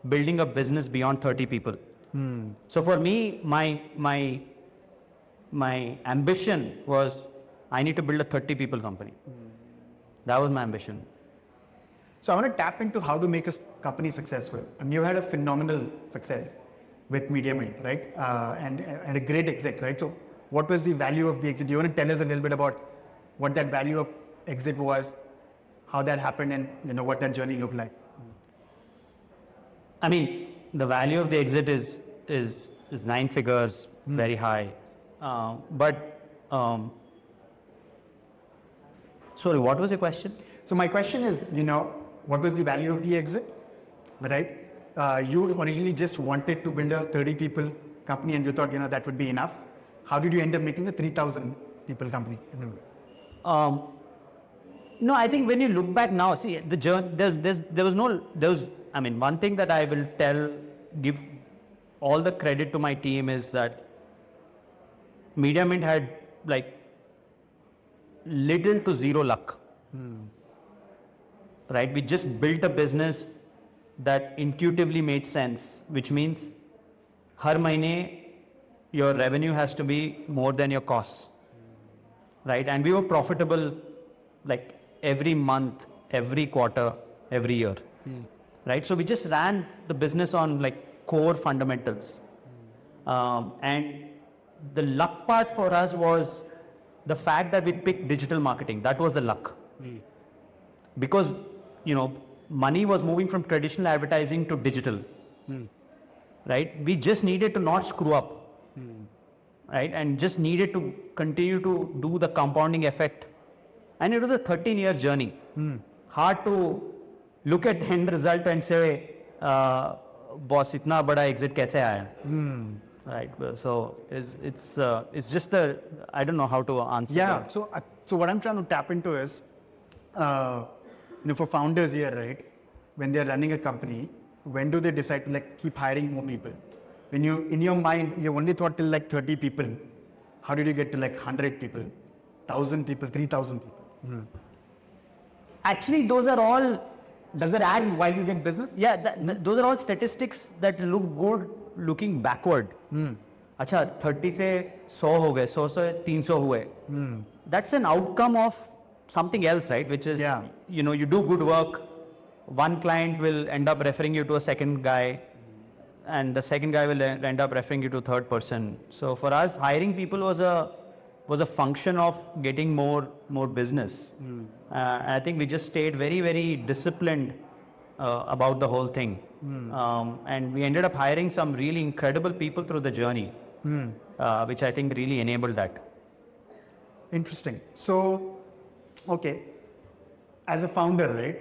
building a business beyond 30 people. So for me, my ambition was I need to build a 30 people company. That was my ambition. So I want to tap into how to make a company successful. I mean, you had a phenomenal success with Mediamint, right? And a great exit, right? So what was the value of the exit? Do you want to tell us a little bit about what that value of exit was, how that happened, and what that journey looked like? I mean, the value of the exit is 9 figures, very high. Sorry, what was your question? So my question is, what was the value of the exit, right? You originally just wanted to build a 30 people company and you thought, that would be enough. How did you end up making the 3,000 people company? No, I think when you look back now, see the journey. One thing that I will give all the credit to my team is that Mediamint had like little to zero luck. Right? We just built a business that intuitively made sense, which means har mahine your revenue has to be more than your costs. Right? And we were profitable like every month, every quarter, every year. Right? So we just ran the business on like core fundamentals. And the luck part for us was the fact that we picked digital marketing. That was the luck. Because, money was moving from traditional advertising to digital. Right? We just needed to not screw up. Right? And just needed to continue to do the compounding effect. And it was a 13-year journey. Hard to look at the end result and say, boss, itna bada exit kaise aaya? Right. So it's just I don't know how to answer. Yeah. That. So what I'm trying to tap into is, for founders here, right? When they're running a company, when do they decide to like keep hiring more people? When in your mind, you only thought till like 30 people. How did you get to like 100 people, 1,000 people, 3,000 people? Actually, those are all. Does that add while you get business? Yeah, those are all statistics that look good looking backward. अच्छा 30 से 100 हो गए, 100 से 300 हुए. That's an outcome of something else, right? Which is, you do good work. One client will end up referring you to a second guy, and the second guy will end up referring you to a third person. So for us, hiring people was a function of getting more business. I think we just stayed very, very disciplined about the whole thing. And we ended up hiring some really incredible people through the journey, which I think really enabled that. Interesting. So, okay, as a founder, right,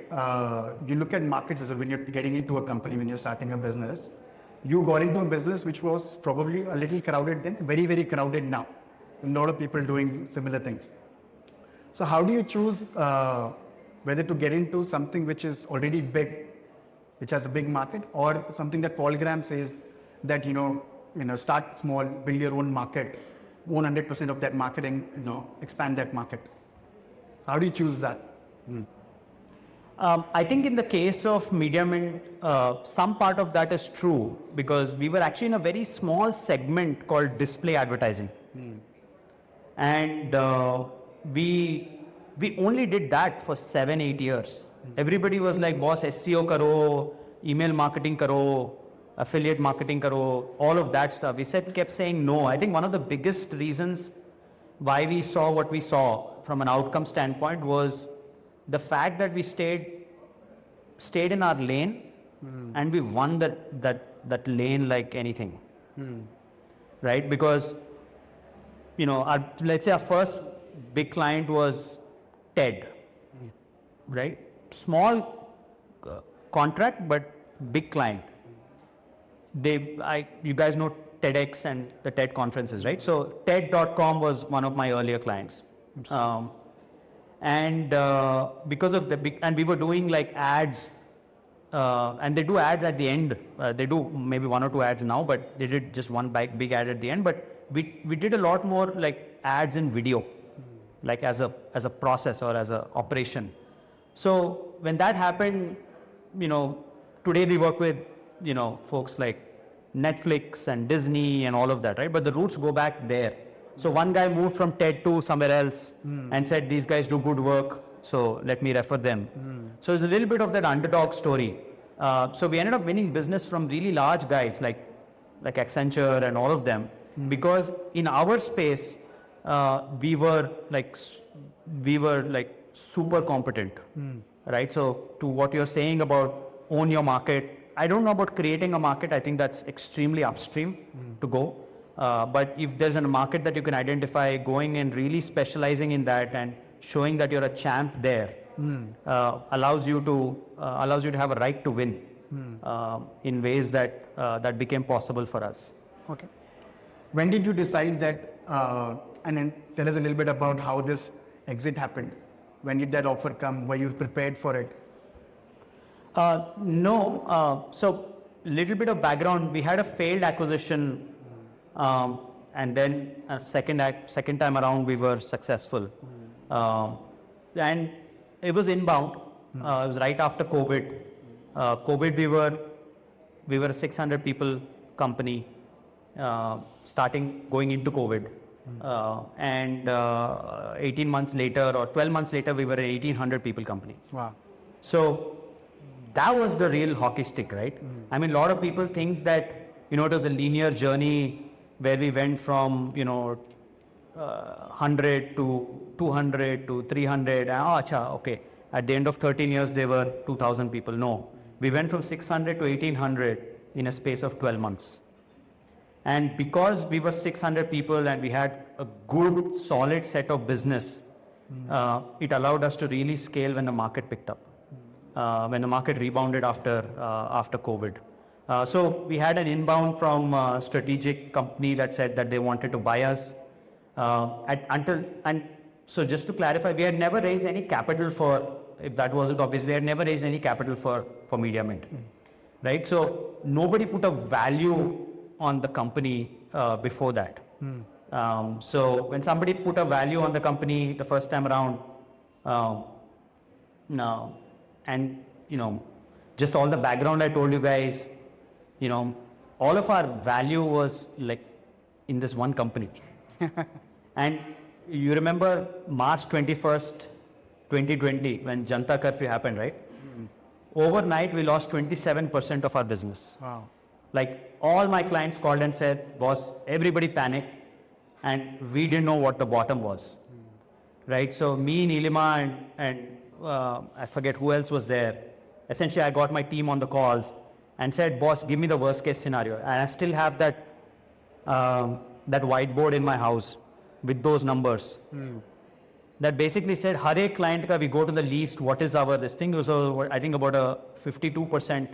you look at markets as when you're getting into a company, when you're starting a business. You got into a business which was probably a little crowded then, very, very crowded now. A lot of people doing similar things. So how do you choose whether to get into something which is already big, which has a big market, or something that Paulgram says that, start small, build your own market, own 100% of that marketing, expand that market. How do you choose that? I think in the case of Mediamint, some part of that is true because we were actually in a very small segment called display advertising. And we only did that for 7-8 years. Everybody was like, boss, SEO karo, email marketing karo, affiliate marketing karo, all of that stuff. We kept saying no. I think one of the biggest reasons why we saw what we saw from an outcome standpoint was the fact that we stayed in our lane and we won that lane like anything. Right? Because, let's say our first big client was TED, right? Small contract, but big client. You guys know TEDx and the TED conferences, right? So TED.com was one of my earlier clients. And because of and we were doing like ads, and they do ads at the end. They do maybe 1 or 2 ads now, but they did just one big ad at the end. But we did a lot more like ads in video, like as a process or as a operation. So when that happened, today we work with, folks like Netflix and Disney and all of that, right? But the roots go back there. So one guy moved from TED to somewhere else and said, these guys do good work, so let me refer them. So it's a little bit of that underdog story. So we ended up winning business from really large guys like Accenture and all of them, because in our space, we were like super competent, right? So to what you're saying about own your market, I don't know about creating a market. I think that's extremely upstream to go. But if there's a market that you can identify, going and really specializing in that and showing that you're a champ there, allows you to have a right to win in ways that became possible for us. Okay. When did you decide that, and then tell us a little bit about how this exit happened? When did that offer come? Were you prepared for it? No. So, little bit of background. We had a failed acquisition, and then second time around we were successful, and it was inbound. It was right after COVID. COVID, we were a 600 people company, going into COVID, and 18 months later or 12 months later, we were an 1800 people company. Wow. So that was the real hockey stick, right? I mean, a lot of people think that, it was a linear journey where we went from, 100 to 200 to 300. Okay. At the end of 13 years, there were 2,000 people. No, we went from 600 to 1,800 in a space of 12 months. And because we were 600 people and we had a good, solid set of business, it allowed us to really scale when the market picked up, when the market rebounded after COVID. So we had an inbound from a strategic company that said that they wanted to buy us. So just to clarify, we had never raised any capital if that wasn't obvious, we had never raised any capital for Mediamint, right? So nobody put a value on the company before that. So when somebody put a value on the company the first time around, and just all the background I told you guys, all of our value was like in this one company. And you remember March 21st, 2020, when Janta Curfew happened, right? Overnight, we lost 27% of our business. Wow. Like all my clients called and said, boss, everybody panicked, and we didn't know what the bottom was, right? So me, Nilima, and I forget who else was there. Essentially, I got my team on the calls and said, boss, give me the worst case scenario. And I still have that whiteboard in my house with those numbers. That basically said, har ek client ka we go to the least, what is this thing? So I think about a 52%.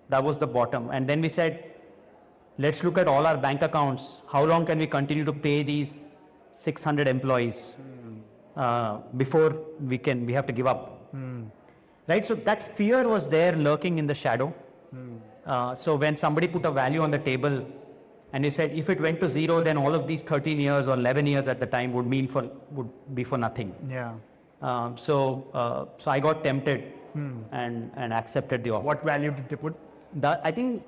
That was the bottom. And then we said, let's look at all our bank accounts. How long can we continue to pay these 600 employees before we have to give up? Right? So that fear was there lurking in the shadow. So when somebody put a value on the table and he said, if it went to zero, then all of these 13 years or 11 years at the time would be for nothing. Yeah. So I got tempted and accepted the offer. What value did they put? I think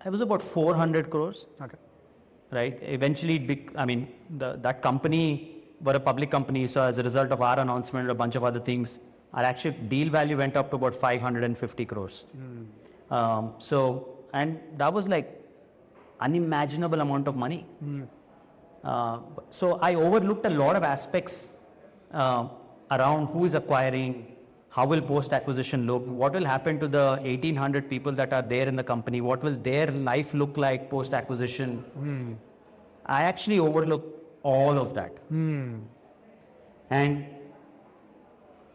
it was about 400 crores. Okay. Right. Eventually, that company were a public company. So as a result of our announcement and a bunch of other things, our actual deal value went up to about 550 crores. And that was like unimaginable amount of money. So I overlooked a lot of aspects around who is acquiring, how will post-acquisition look, what will happen to the 1,800 people that are there in the company, what will their life look like post-acquisition. I actually overlooked all of that. And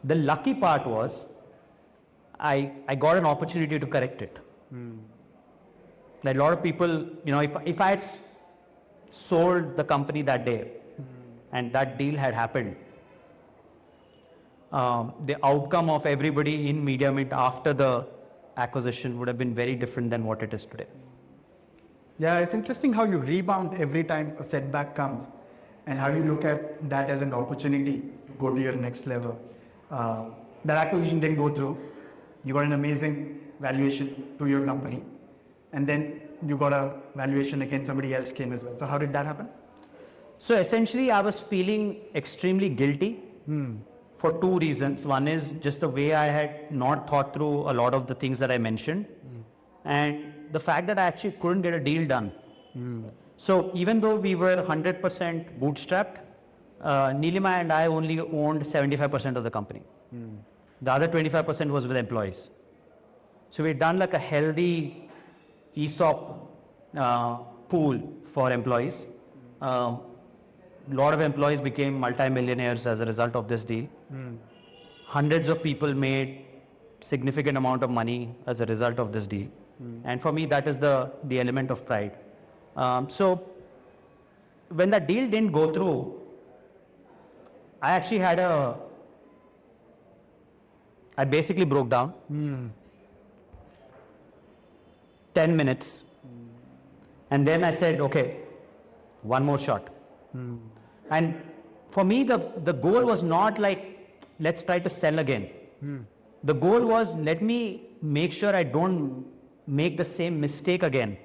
the lucky part was I got an opportunity to correct it. Like a lot of people, if I had sold the company that day and that deal had happened, the outcome of everybody in Mediamint after the acquisition would have been very different than what it is today. Yeah, it's interesting how you rebound every time a setback comes and how you look at that as an opportunity to go to your next level. That acquisition didn't go through. You got an amazing valuation to your company. And then you got a valuation again, somebody else came as well. So how did that happen? So essentially, I was feeling extremely guilty for two reasons. One is just the way I had not thought through a lot of the things that I mentioned. And the fact that I actually couldn't get a deal done. So even though we were 100% bootstrapped, Nilima and I only owned 75% of the company. The other 25% was with employees. So we'd done like a healthy ESOP pool for employees. A lot of employees became multi-millionaires as a result of this deal. Hundreds of people made significant amount of money as a result of this deal. And for me, that is the element of pride. So when that deal didn't go through, I actually I basically broke down. 10 minutes. And then I said, okay, one more shot. And for me, the goal was not like, let's try to sell again. The goal was, let me make sure I don't make the same mistake again.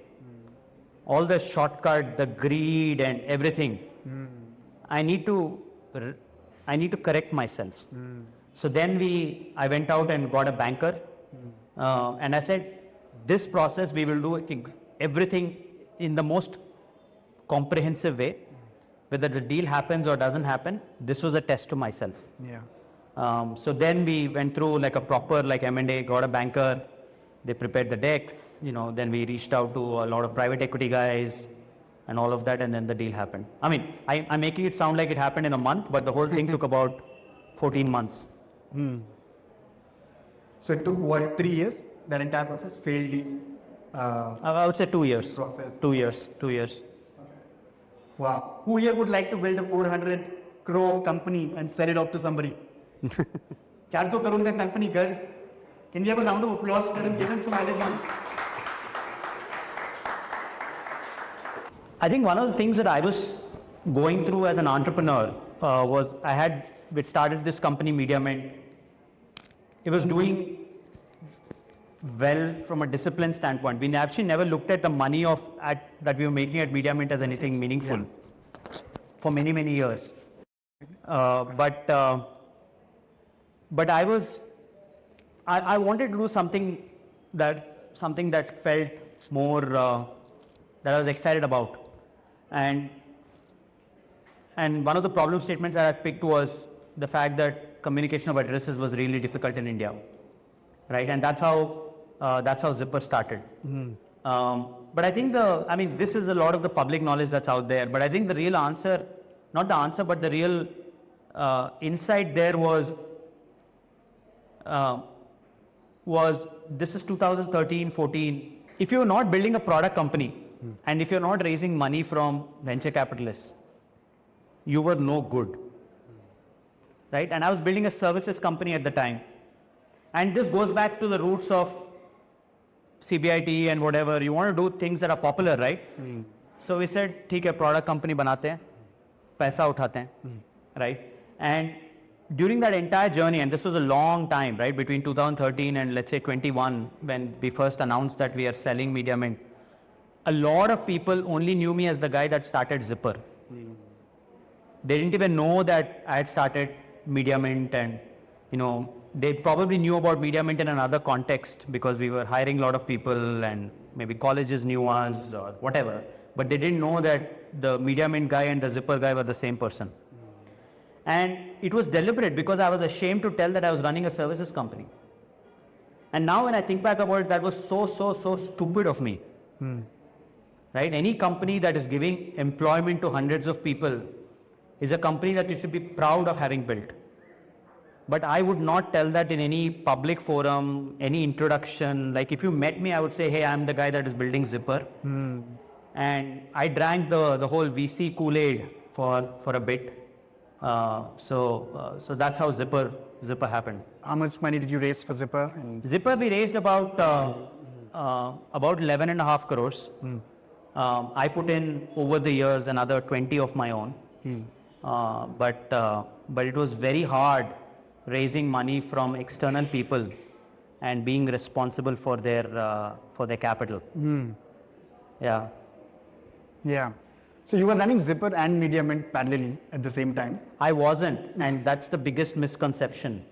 All the shortcut, the greed and everything. I need to correct myself. So then I went out and got a banker. And I said, this process, we will do everything in the most comprehensive way. Whether the deal happens or doesn't happen, this was a test to myself. Yeah. So then we went through like a proper M&A, got a banker, they prepared the deck, then we reached out to a lot of private equity guys and all of that, and then the deal happened. I mean, I'm making it sound like it happened in a month, but the whole thing took about 14 months. So it took what, 3 years? That entire process failed. I would say 2 years. Process. 2 years. 2 years. Wow. Who here would like to build a 400 crore company and sell it off to somebody? 400 crore ka company, guys. Can we have a round of applause for him? Give him some management. I think one of the things that I was going through as an entrepreneur was we started this company, Mediamint. It was doing well from a discipline standpoint. We actually never looked at the money that we were making at Mediamint as anything meaningful for many, many years. But I wanted to do something that felt more, that I was excited about. And one of the problem statements that I picked was the fact that communication of addresses was really difficult in India, right? And that's how Zippr started. But I think this is a lot of the public knowledge that's out there. But I think the real answer, not the answer, but the real insight there was this is 2013, 14. If you're not building a product company and if you're not raising money from venture capitalists, you were no good, right? And I was building a services company at the time. And this goes back to the roots of CBIT and whatever. You want to do things that are popular, right? So we said, ठीक है, product company बनाते हैं, पैसा उठाते हैं, right? And during that entire journey, and this was a long time, right, between 2013 and let's say 21, when we first announced that we are selling Mediamint, a lot of people only knew me as the guy that started Zippr. They didn't even know that I had started Mediamint, and they probably knew about Mediamint in another context because we were hiring a lot of people and maybe colleges knew us or whatever. But they didn't know that the Mediamint guy and the Zippr guy were the same person. And it was deliberate because I was ashamed to tell that I was running a services company. And now when I think back about it, that was so stupid of me. Right? Any company that is giving employment to hundreds of people is a company that you should be proud of having built. But I would not tell that in any public forum, any introduction. Like if you met me, I would say, hey, I'm the guy that is building Zippr. And I drank the whole VC Kool-Aid for a bit. So that's how Zippr happened. How much money did you raise for Zippr? Zippr, we raised about 11.5 crores. I put in over the years another 20 of my own. But it was very hard raising money from external people and being responsible for their capital. Yeah. Yeah. So you were running Zippr and Mediamint parallelly at the same time? I wasn't, and that's the biggest misconception.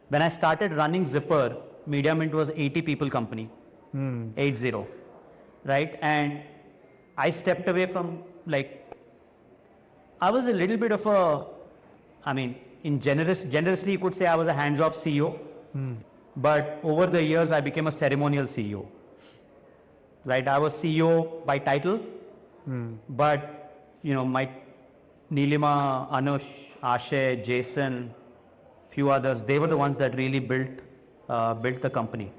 When I started running Zippr, Mediamint was 80 people company, 80, right? And I stepped away from I was a little bit of generously you could say I was a hands-off CEO, but over the years I became a ceremonial CEO, right? I was CEO by title, but my Neelima, Anush, Ashay, Jason, few others, they were the ones that really built the company.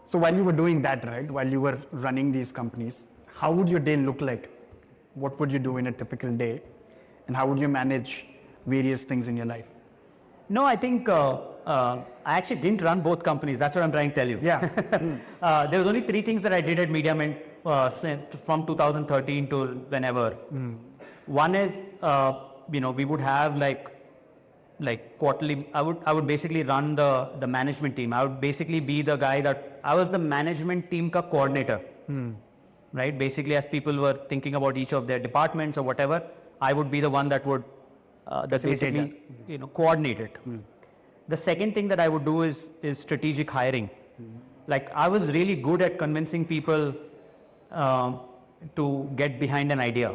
So while you were doing that, right, while you were running these companies, how would your day look like? What would you do in a typical day? And how would you manage various things in your life? No, I think I actually didn't run both companies. That's what I'm trying to tell you. Yeah. There was only 3 things that I did at Mediamint from 2013 to whenever. One is, we would have like quarterly. I would basically run the management team. I would basically be the guy that I was the management team ka coordinator. Right? Basically, as people were thinking about each of their departments or whatever, I would be the one that would basically coordinate it. The second thing that I would do is strategic hiring. Like I was really good at convincing people to get behind an idea.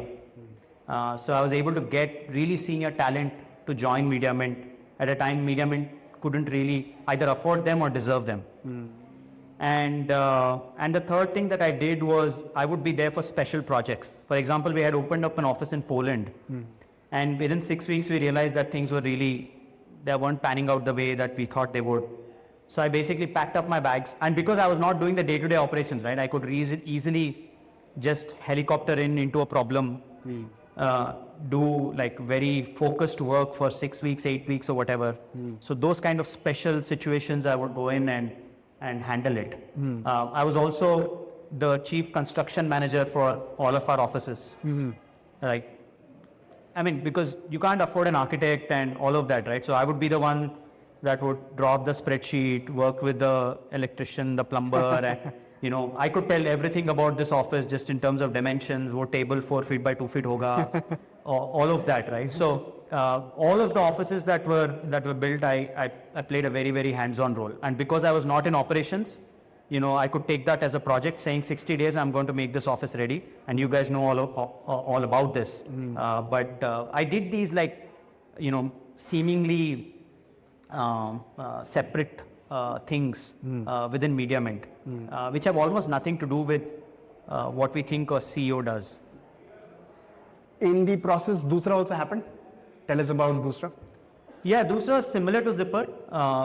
So I was able to get really senior talent to join Mediamint at a time Mediamint couldn't really either afford them or deserve them. And the third thing that I did was I would be there for special projects. For example, we had opened up an office in Poland, and within 6 weeks we realized that things were they weren't panning out the way that we thought they would. So I basically packed up my bags, and because I was not doing the day-to-day operations, right, I could easily just helicopter into a problem, do like very focused work for 6 weeks, 8 weeks or whatever. So those kind of special situations I would go in and handle it. I was also the chief construction manager for all of our offices. Because you can't afford an architect and all of that, right? So I would be the one that would draw up the spreadsheet, work with the electrician, the plumber, and, I could tell everything about this office just in terms of dimensions, what table 4 feet by 2 feet hoga, all of that, right? So all of the offices that were built, I played a very, very hands-on role. And because I was not in operations, I could take that as a project saying 60 days, I'm going to make this office ready. And you guys know all about this. But I did these seemingly separate things within Mediamint, which have almost nothing to do with what we think a CEO does. In the process, Doosra also happened. Tell us about Doosra. Yeah, Doosra is similar to Zippr,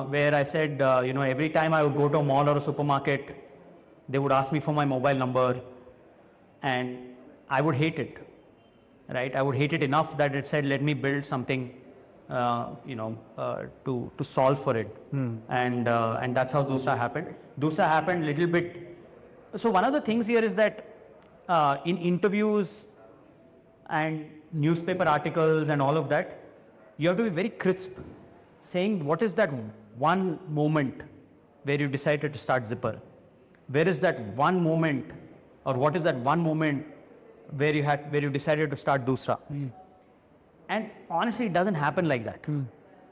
where I said, every time I would go to a mall or a supermarket, they would ask me for my mobile number, and I would hate it, right? I would hate it enough that it said, let me build something, to solve for it. And that's how Doosra happened. Doosra happened a little bit. So one of the things here is that in interviews and newspaper articles and all of that, you have to be very crisp, saying what is that one moment where you decided to start Zippr? Where is that one moment, or what is that one moment where you decided to start Doosra? And honestly, it doesn't happen like that.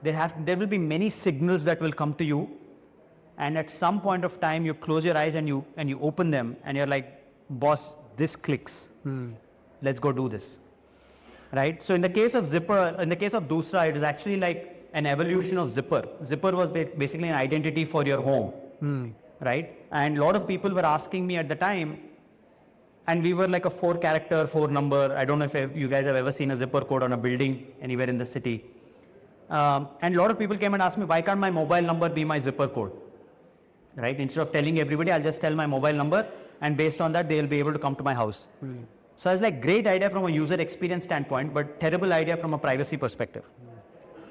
There will be many signals that will come to you, and at some point of time, you close your eyes and you open them, and you're like, boss, this clicks. Let's go do this. Right? So in the case of Doosra, it is actually like an evolution of Zippr. Zippr was basically an identity for your home, right? And a lot of people were asking me at the time, and we were like a 4-character, 4-number. I don't know if you guys have ever seen a Zippr code on a building anywhere in the city. And a lot of people came and asked me, why can't my mobile number be my Zippr code? Right? Instead of telling everybody, I'll just tell my mobile number, and based on that, they'll be able to come to my house. So I was like, great idea from a user experience standpoint, but terrible idea from a privacy perspective,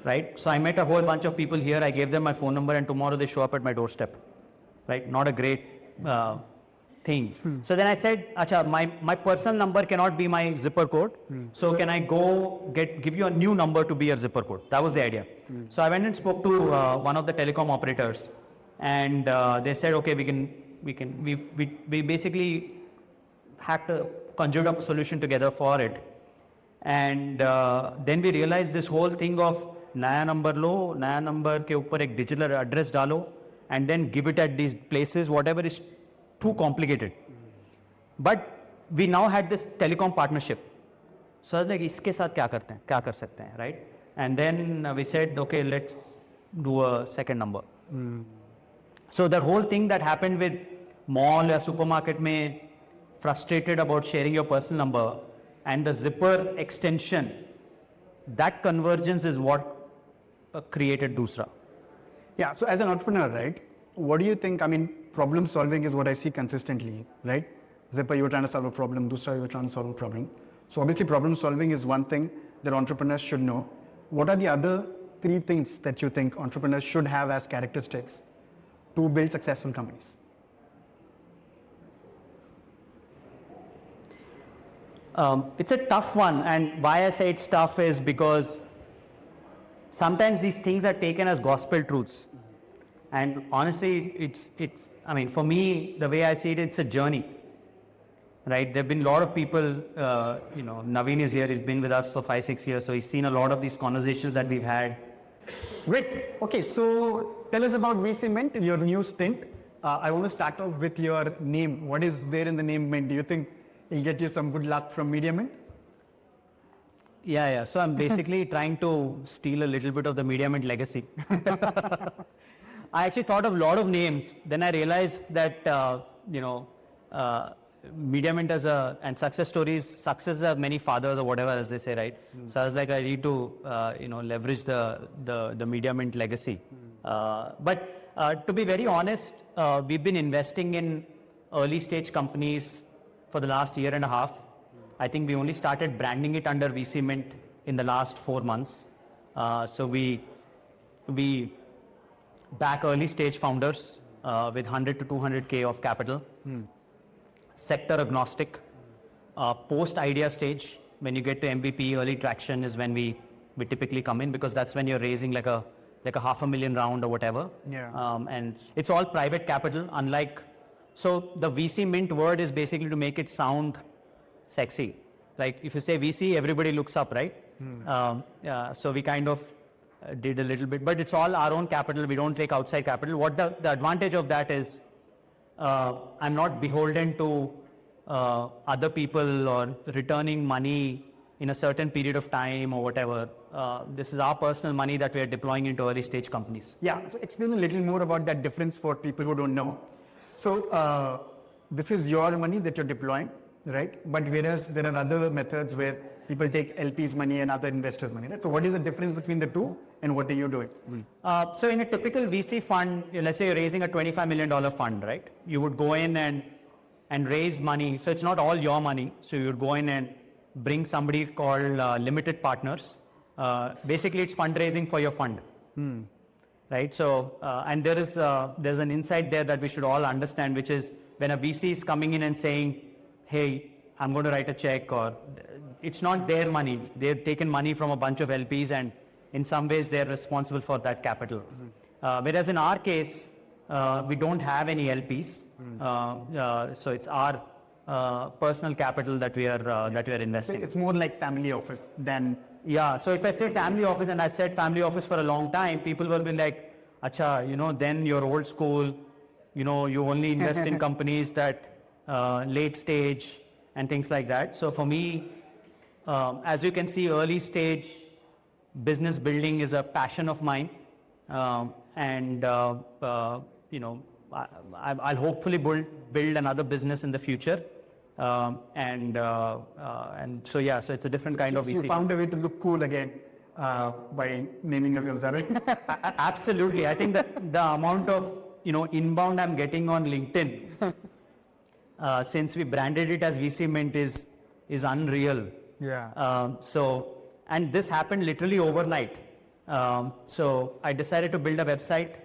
right? So I met a whole bunch of people here. I gave them my phone number, and tomorrow they show up at my doorstep, right? Not a great thing. So then I said, Acha, my personal number cannot be my Zippr code. So can I go give you a new number to be your Zippr code? That was the idea. So I went and spoke to one of the telecom operators, and they said, okay, we basically had to conjure up a solution together for it. And then we realized this whole thing of naya number ke upar ek digital address dalo, and then give it at these places, whatever, is too complicated. But we now had this telecom partnership. So I was like, iske saath kya kar sakte hain, right? And then we said, okay, let's do a second number. So the whole thing that happened with mall or supermarket mein, frustrated about sharing your personal number, and the Zippr extension, that convergence is what created Doosra. Yeah, so as an entrepreneur, right, what do you think? I mean, problem solving is what I see consistently, right? Zippr, you were trying to solve a problem. Doosra, you were trying to solve a problem. So obviously problem solving is one thing that entrepreneurs should know. What are the other 3 things that you think entrepreneurs should have as characteristics to build successful companies? It's a tough one, and why I say it's tough is because sometimes these things are taken as gospel truths. And honestly, I mean, for me, the way I see it, it's a journey, right? There have been a lot of people, Naveen is here, he's been with us for 5-6 years, so he's seen a lot of these conversations that we've had. Great. Okay, so tell us about VC Mint, your new stint. I want to start off with your name. What is there in the name Mint? Do you think it'll get you some good luck from Mediamint? Yeah. So I'm basically trying to steal a little bit of the Mediamint legacy. I actually thought of a lot of names. Then I realized that, Mediamint and success stories, success have many fathers or whatever, as they say, right? So I was like, I need to, leverage the Mediamint legacy. But to be very honest, we've been investing in early stage companies for the last year and a half. I think we only started branding it under VC Mint in the last 4 months. So we back early stage founders with 100 to 200K of capital. Sector agnostic. Post idea stage, when you get to MVP, early traction is when we typically come in, because that's when you're raising like a $500,000 round or whatever. Yeah. And it's all private capital, so the VC Mint word is basically to make it sound sexy. Like if you say VC, everybody looks up, right? So we kind of did a little bit, but it's all our own capital. We don't take outside capital. What the advantage of that is, I'm not beholden to other people or returning money in a certain period of time or whatever. This is our personal money that we are deploying into early stage companies. Yeah, so explain a little more about that difference for people who don't know. So this is your money that you're deploying, right? But whereas there are other methods where people take LP's money and other investors' money, right? So what is the difference between the two, and what are you doing? So in a typical VC fund, let's say you're raising a $25 million fund, right? You would go in and raise money. So it's not all your money. So you would go in and bring somebody called limited partners. Basically, it's fundraising for your fund. Right? So, and there's an insight there that we should all understand, which is when a VC is coming in and saying, hey, I'm going to write a check, or it's not their money. They've taken money from a bunch of LPs, and in some ways they're responsible for that capital. Whereas in our case, we don't have any LPs. So it's our personal capital that we are investing. It's more like family office than... Yeah, so if I say family office, and I said family office for a long time, people will be like, acha, then you're old school, you only invest in companies that late stage and things like that. So for me, as you can see, early stage business building is a passion of mine. And I'll hopefully build another business in the future. And so so it's a different kind of VC. You found a way to look cool again by naming yourself, right? Absolutely. I think that the amount of inbound I'm getting on LinkedIn since we branded it as VC Mint is unreal. Yeah. And this happened literally overnight. So I decided to build a website.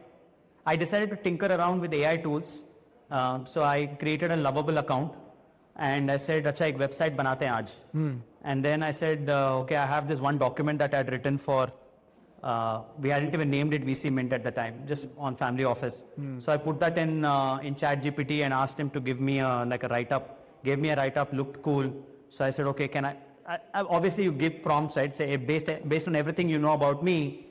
I decided to tinker around with AI tools. So I created a Lovable account. And I said, acha, ek website banate hain aaj. And then I said, okay, I have this one document that I had written for, we hadn't even named it VC Mint at the time, just on family office. So I put that in ChatGPT and asked him to give me a write-up. Gave me a write-up, looked cool. So I said, okay, can I obviously you give prompts, right? Say, based on everything you know about me,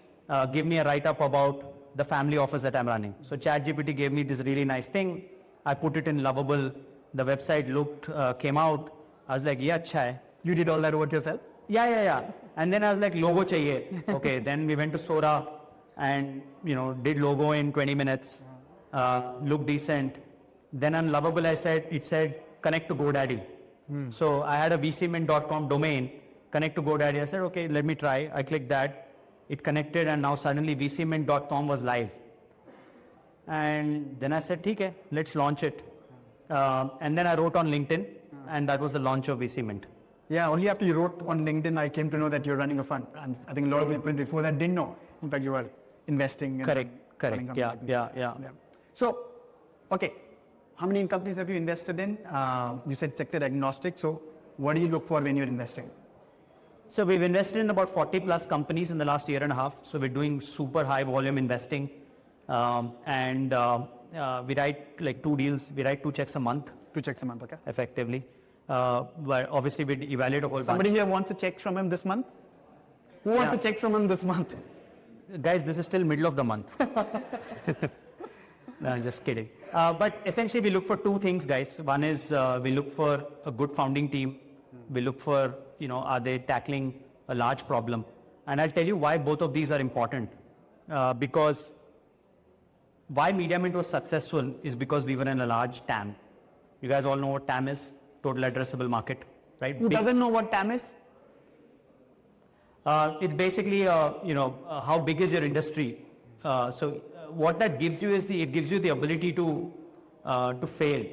give me a write-up about the family office that I'm running. So ChatGPT gave me this really nice thing. I put it in Lovable. The website came out. I was like, yeah, acha hai. You did all that work yourself? Yeah. And then I was like, logo chahiye. Okay, then we went to Sora and, did logo in 20 minutes. Looked decent. Then on Lovable, it said, connect to GoDaddy. So I had a vcmint.com domain, connect to GoDaddy. I said, okay, let me try. I clicked that. It connected, and now suddenly vcmint.com was live. And then I said, okay, let's launch it. And then I wrote on LinkedIn, and that was the launch of Mint. Yeah, only after you wrote on LinkedIn, I came to know that you're running a fund. And I think a lot of people before that didn't know. In fact, you were investing. In Correct. Yeah. So, okay, how many companies have you invested in? You said sector agnostic. So, what do you look for when you're investing? So we've invested in about 40 plus companies in the last year and a half. So we're doing super high volume investing. We write like 2 deals. We write 2 checks a month. 2 checks a month, okay. Effectively. But obviously we evaluate a whole Somebody bunch. here wants a check from him this month? Who wants a check from him this month? Guys, this is still middle of the month. No, just kidding. But essentially we look for 2 things, guys. One is we look for a good founding team. We look for, are they tackling a large problem? And I'll tell you why both of these are important. Because why Mediamint was successful is because we were in a large TAM. You guys all know what TAM is, total addressable market, right? Who doesn't know what TAM is? It's basically, how big is your industry? What that gives you is it gives you the ability to fail.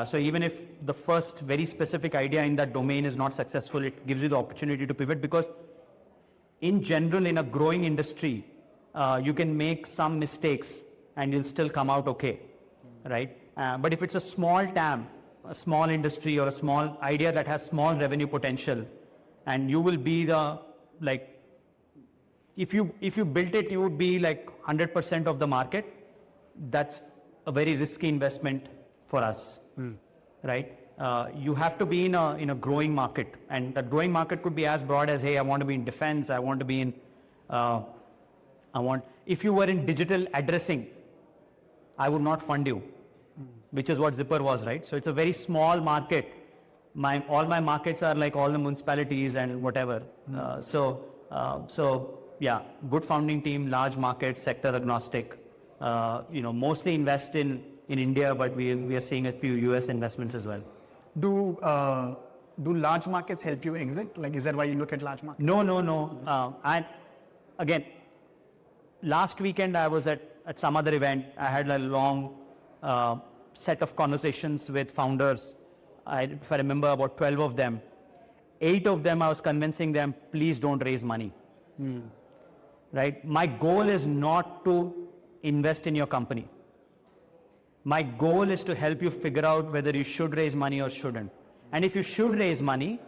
So even if the first very specific idea in that domain is not successful, it gives you the opportunity to pivot, because in general, in a growing industry, you can make some mistakes and you'll still come out okay, right? But if it's a small TAM, a small industry, or a small idea that has small revenue potential, and you will be if you built it, you would be like 100% of the market. That's a very risky investment for us, right? You have to be in a growing market, and that growing market could be as broad as, hey, I want to be in defense, I want to be in, if you were in digital addressing, I would not fund you, which is what Zippr was, right? So it's a very small market. All my markets are like all the municipalities and whatever. Yeah, good founding team, large market, sector agnostic. Mostly invest in India, but we are seeing a few US investments as well. Do large markets help you exit? Like, is that why you look at large markets? No. And again, last weekend I was at some other event. I had a long set of conversations with founders. If I remember, about 12 of them. 8 of them, I was convincing them, please don't raise money. Right? My goal is not to invest in your company. My goal is to help you figure out whether you should raise money or shouldn't. And if you should raise money,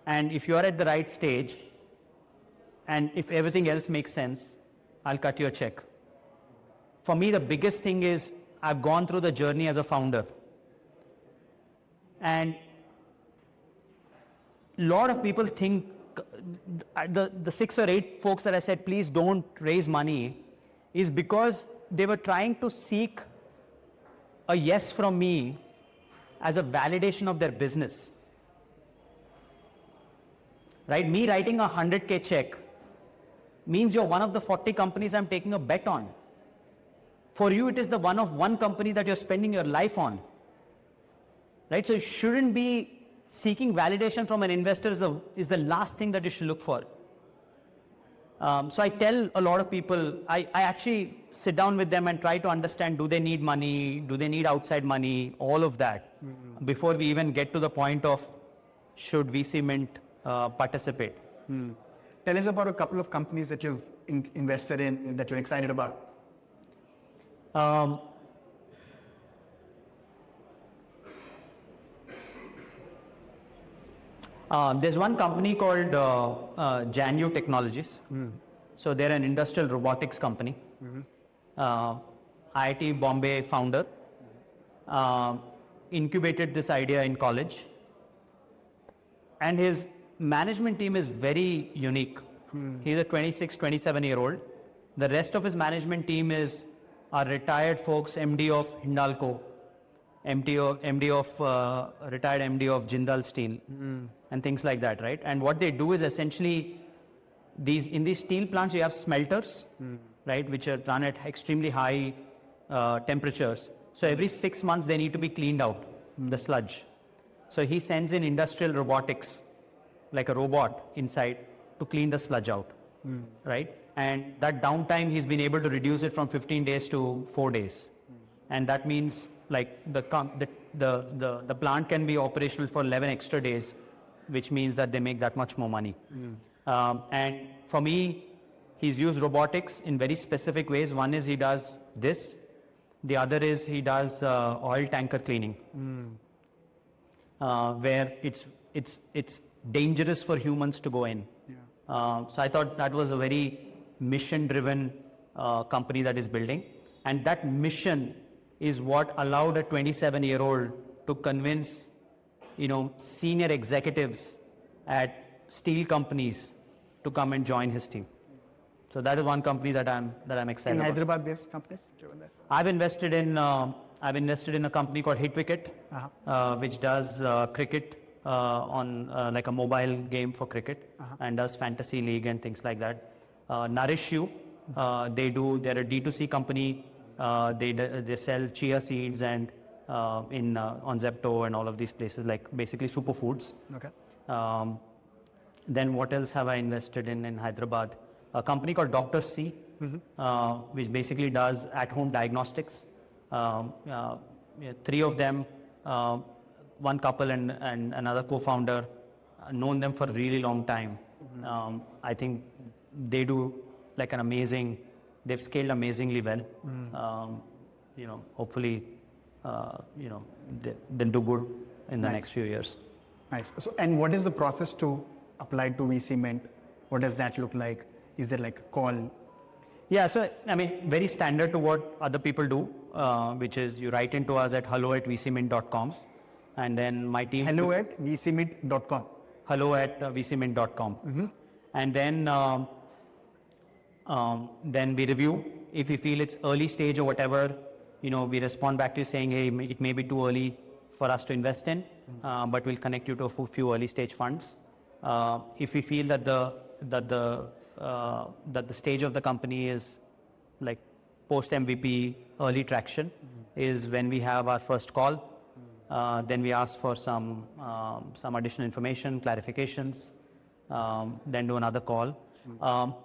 and if you are at the right stage, and if everything else makes sense, I'll cut you a check. For me, the biggest thing is I've gone through the journey as a founder. And a lot of people think, the 6 or 8 folks that I said, please don't raise money, is because they were trying to seek a yes from me as a validation of their business. Right? Me writing a 100K check means you're one of the 40 companies I'm taking a bet on. For you, it is the one company that you're spending your life on. Right? So you shouldn't be seeking validation from an investor is the last thing that you should look for. So I tell a lot of people, I actually sit down with them and try to understand, do they need money? Do they need outside money? All of that before we even get to the point of should Mint participate. Tell us about a couple of companies that you've invested in that you're excited about. There's one company called Janu Technologies. So they're an industrial robotics company. IIT Bombay founder incubated this idea in college. And his management team is very unique. He's a 26, 27-year-old. The rest of his management team are retired folks, MD of Hindalco, retired MD of Jindal Steel, and things like that, right? And what they do is essentially, in these steel plants, you have smelters, right, which are run at extremely high temperatures. So every 6 months, they need to be cleaned out, the sludge. So he sends in industrial robotics, like a robot inside, to clean the sludge out, right? And that downtime, he's been able to reduce it from 15 days to 4 days. and that means like the plant can be operational for 11 extra days, which means that they make that much more money. And for me, he's used robotics in very specific ways. One is he does this. The other is he does oil tanker cleaning, where it's dangerous for humans to go in. So I thought that was a very mission-driven company that is building, and that mission is what allowed a 27-year-old to convince, senior executives at steel companies to come and join his team. So that is one company that I'm excited about. Hyderabad-based companies? I've invested in a company called HitWicket, which does cricket on like a mobile game for cricket, and does fantasy league and things like that. Nourish You, they're a D2C company. They sell chia seeds and on Zepto and all of these places, like basically superfoods. Okay. Then what else have I invested in Hyderabad? A company called Dr. C, which basically does at-home diagnostics. Three of them, one couple and another co-founder, known them for a really long time. I think they do like they've scaled amazingly well. Hopefully, they'll do good in the next few years. Nice. So, and what is the process to apply to VC Mint? What does that look like? Is there like a call? Yeah, so I mean, very standard to what other people do, which is you write into us at hello@vcmint.com, and then my team. hello@vcmint.com. hello@vcmint.com. And then we review. If we feel it's early stage or whatever, we respond back to you saying, hey, it may be too early for us to invest in, but we'll connect you to a few early stage funds. If we feel that the stage of the company is like post MVP, early traction, is when we have our first call. Then we ask for some additional information, clarifications, then do another call.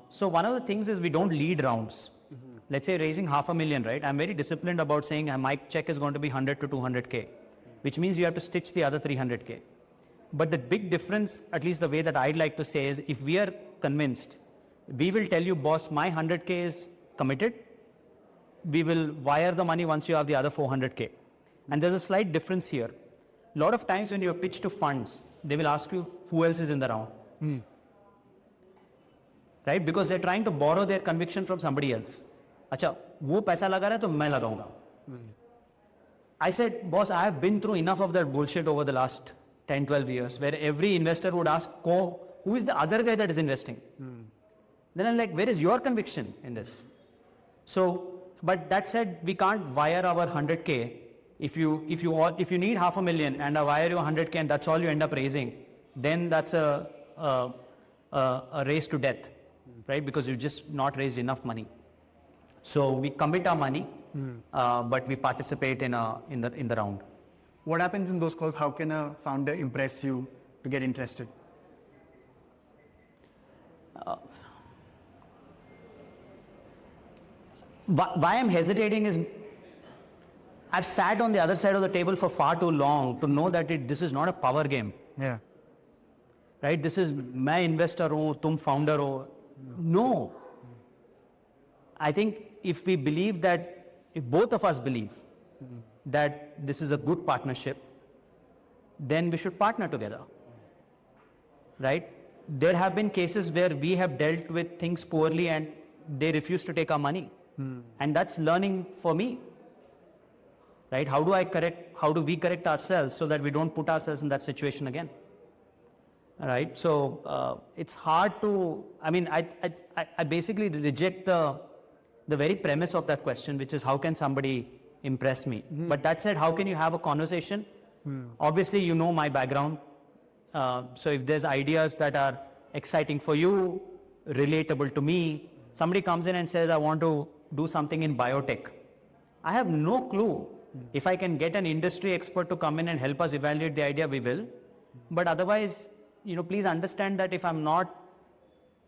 So one of the things is we don't lead rounds. Let's say raising $500,000, right? I'm very disciplined about saying my check is going to be 100 to 200K, which means you have to stitch the other 300K. But the big difference, at least the way that I'd like to say, is if we are convinced, we will tell you, boss, my 100K is committed. We will wire the money once you have the other 400K. And there's a slight difference here. A lot of times when you pitch to funds, they will ask you who else is in the round. Right? Because they're trying to borrow their conviction from somebody else. Acha, wo paisa laga raha hai, to main lagaunga. I said, boss, I have been through enough of that bullshit over the last 10, 12 years, where every investor would ask, who is the other guy that is investing? Then I'm like, where is your conviction in this? So, but that said, we can't wire our 100K. If you need $500,000 and I wire you 100K and that's all you end up raising, then that's a race to death, right? Because you just not raised enough money. So we commit our money, but we participate in the round. What happens in those calls? How can a founder impress you to get interested? Why I'm hesitating is I've sat on the other side of the table for far too long to know that this is not a power game. Yeah. Right? This is मैं investor हो, तुम founder हो. No. I think if we believe that, if both of us believe that this is a good partnership, then we should partner together. Right? There have been cases where we have dealt with things poorly and they refuse to take our money. And that's learning for me. Right? How do we correct ourselves so that we don't put ourselves in that situation again? Right? So it's hard to, I basically reject the very premise of that question, which is how can somebody impress me? But that said, how can you have a conversation? Obviously, you know my background. So if there's ideas that are exciting for you, relatable to me, somebody comes in and says, I want to do something in biotech. I have no clue. If I can get an industry expert to come in and help us evaluate the idea, we will. But otherwise, please understand that if I'm not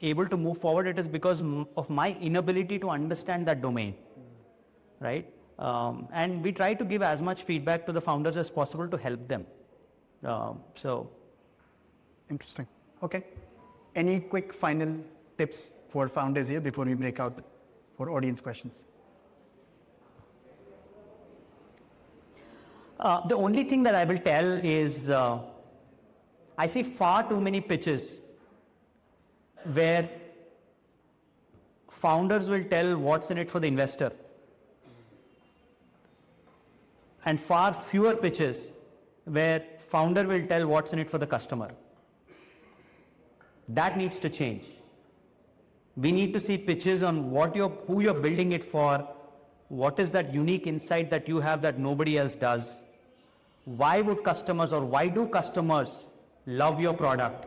able to move forward, it is because of my inability to understand that domain, right? And we try to give as much feedback to the founders as possible to help them. So, interesting. Okay. Any quick final tips for founders here before we break out for audience questions? The only thing that I will tell is I see far too many pitches where founders will tell what's in it for the investor, and far fewer pitches where founder will tell what's in it for the customer. That needs to change. We need to see pitches on who you're building it for, what is that unique insight that you have that nobody else does, why would customers or why do customers love your product,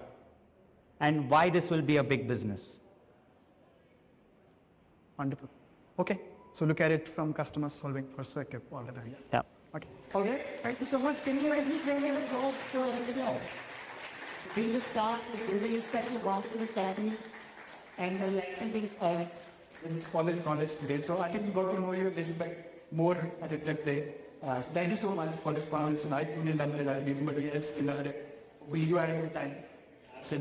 and why this will be a big business. Wonderful. Okay. So look at it from customer solving perspective all the time. Yeah. Okay. Okay, thank you so much. Can you let me bring in the goals to the video? We just start with really setting about the family and the landing of All this knowledge today. So I think we got to know you a little bit more at the day. So thank you so much for this conversation. I couldn't have done it, but yes, you had a good time. So,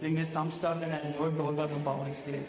doing some stuff and I learned all about the power skills.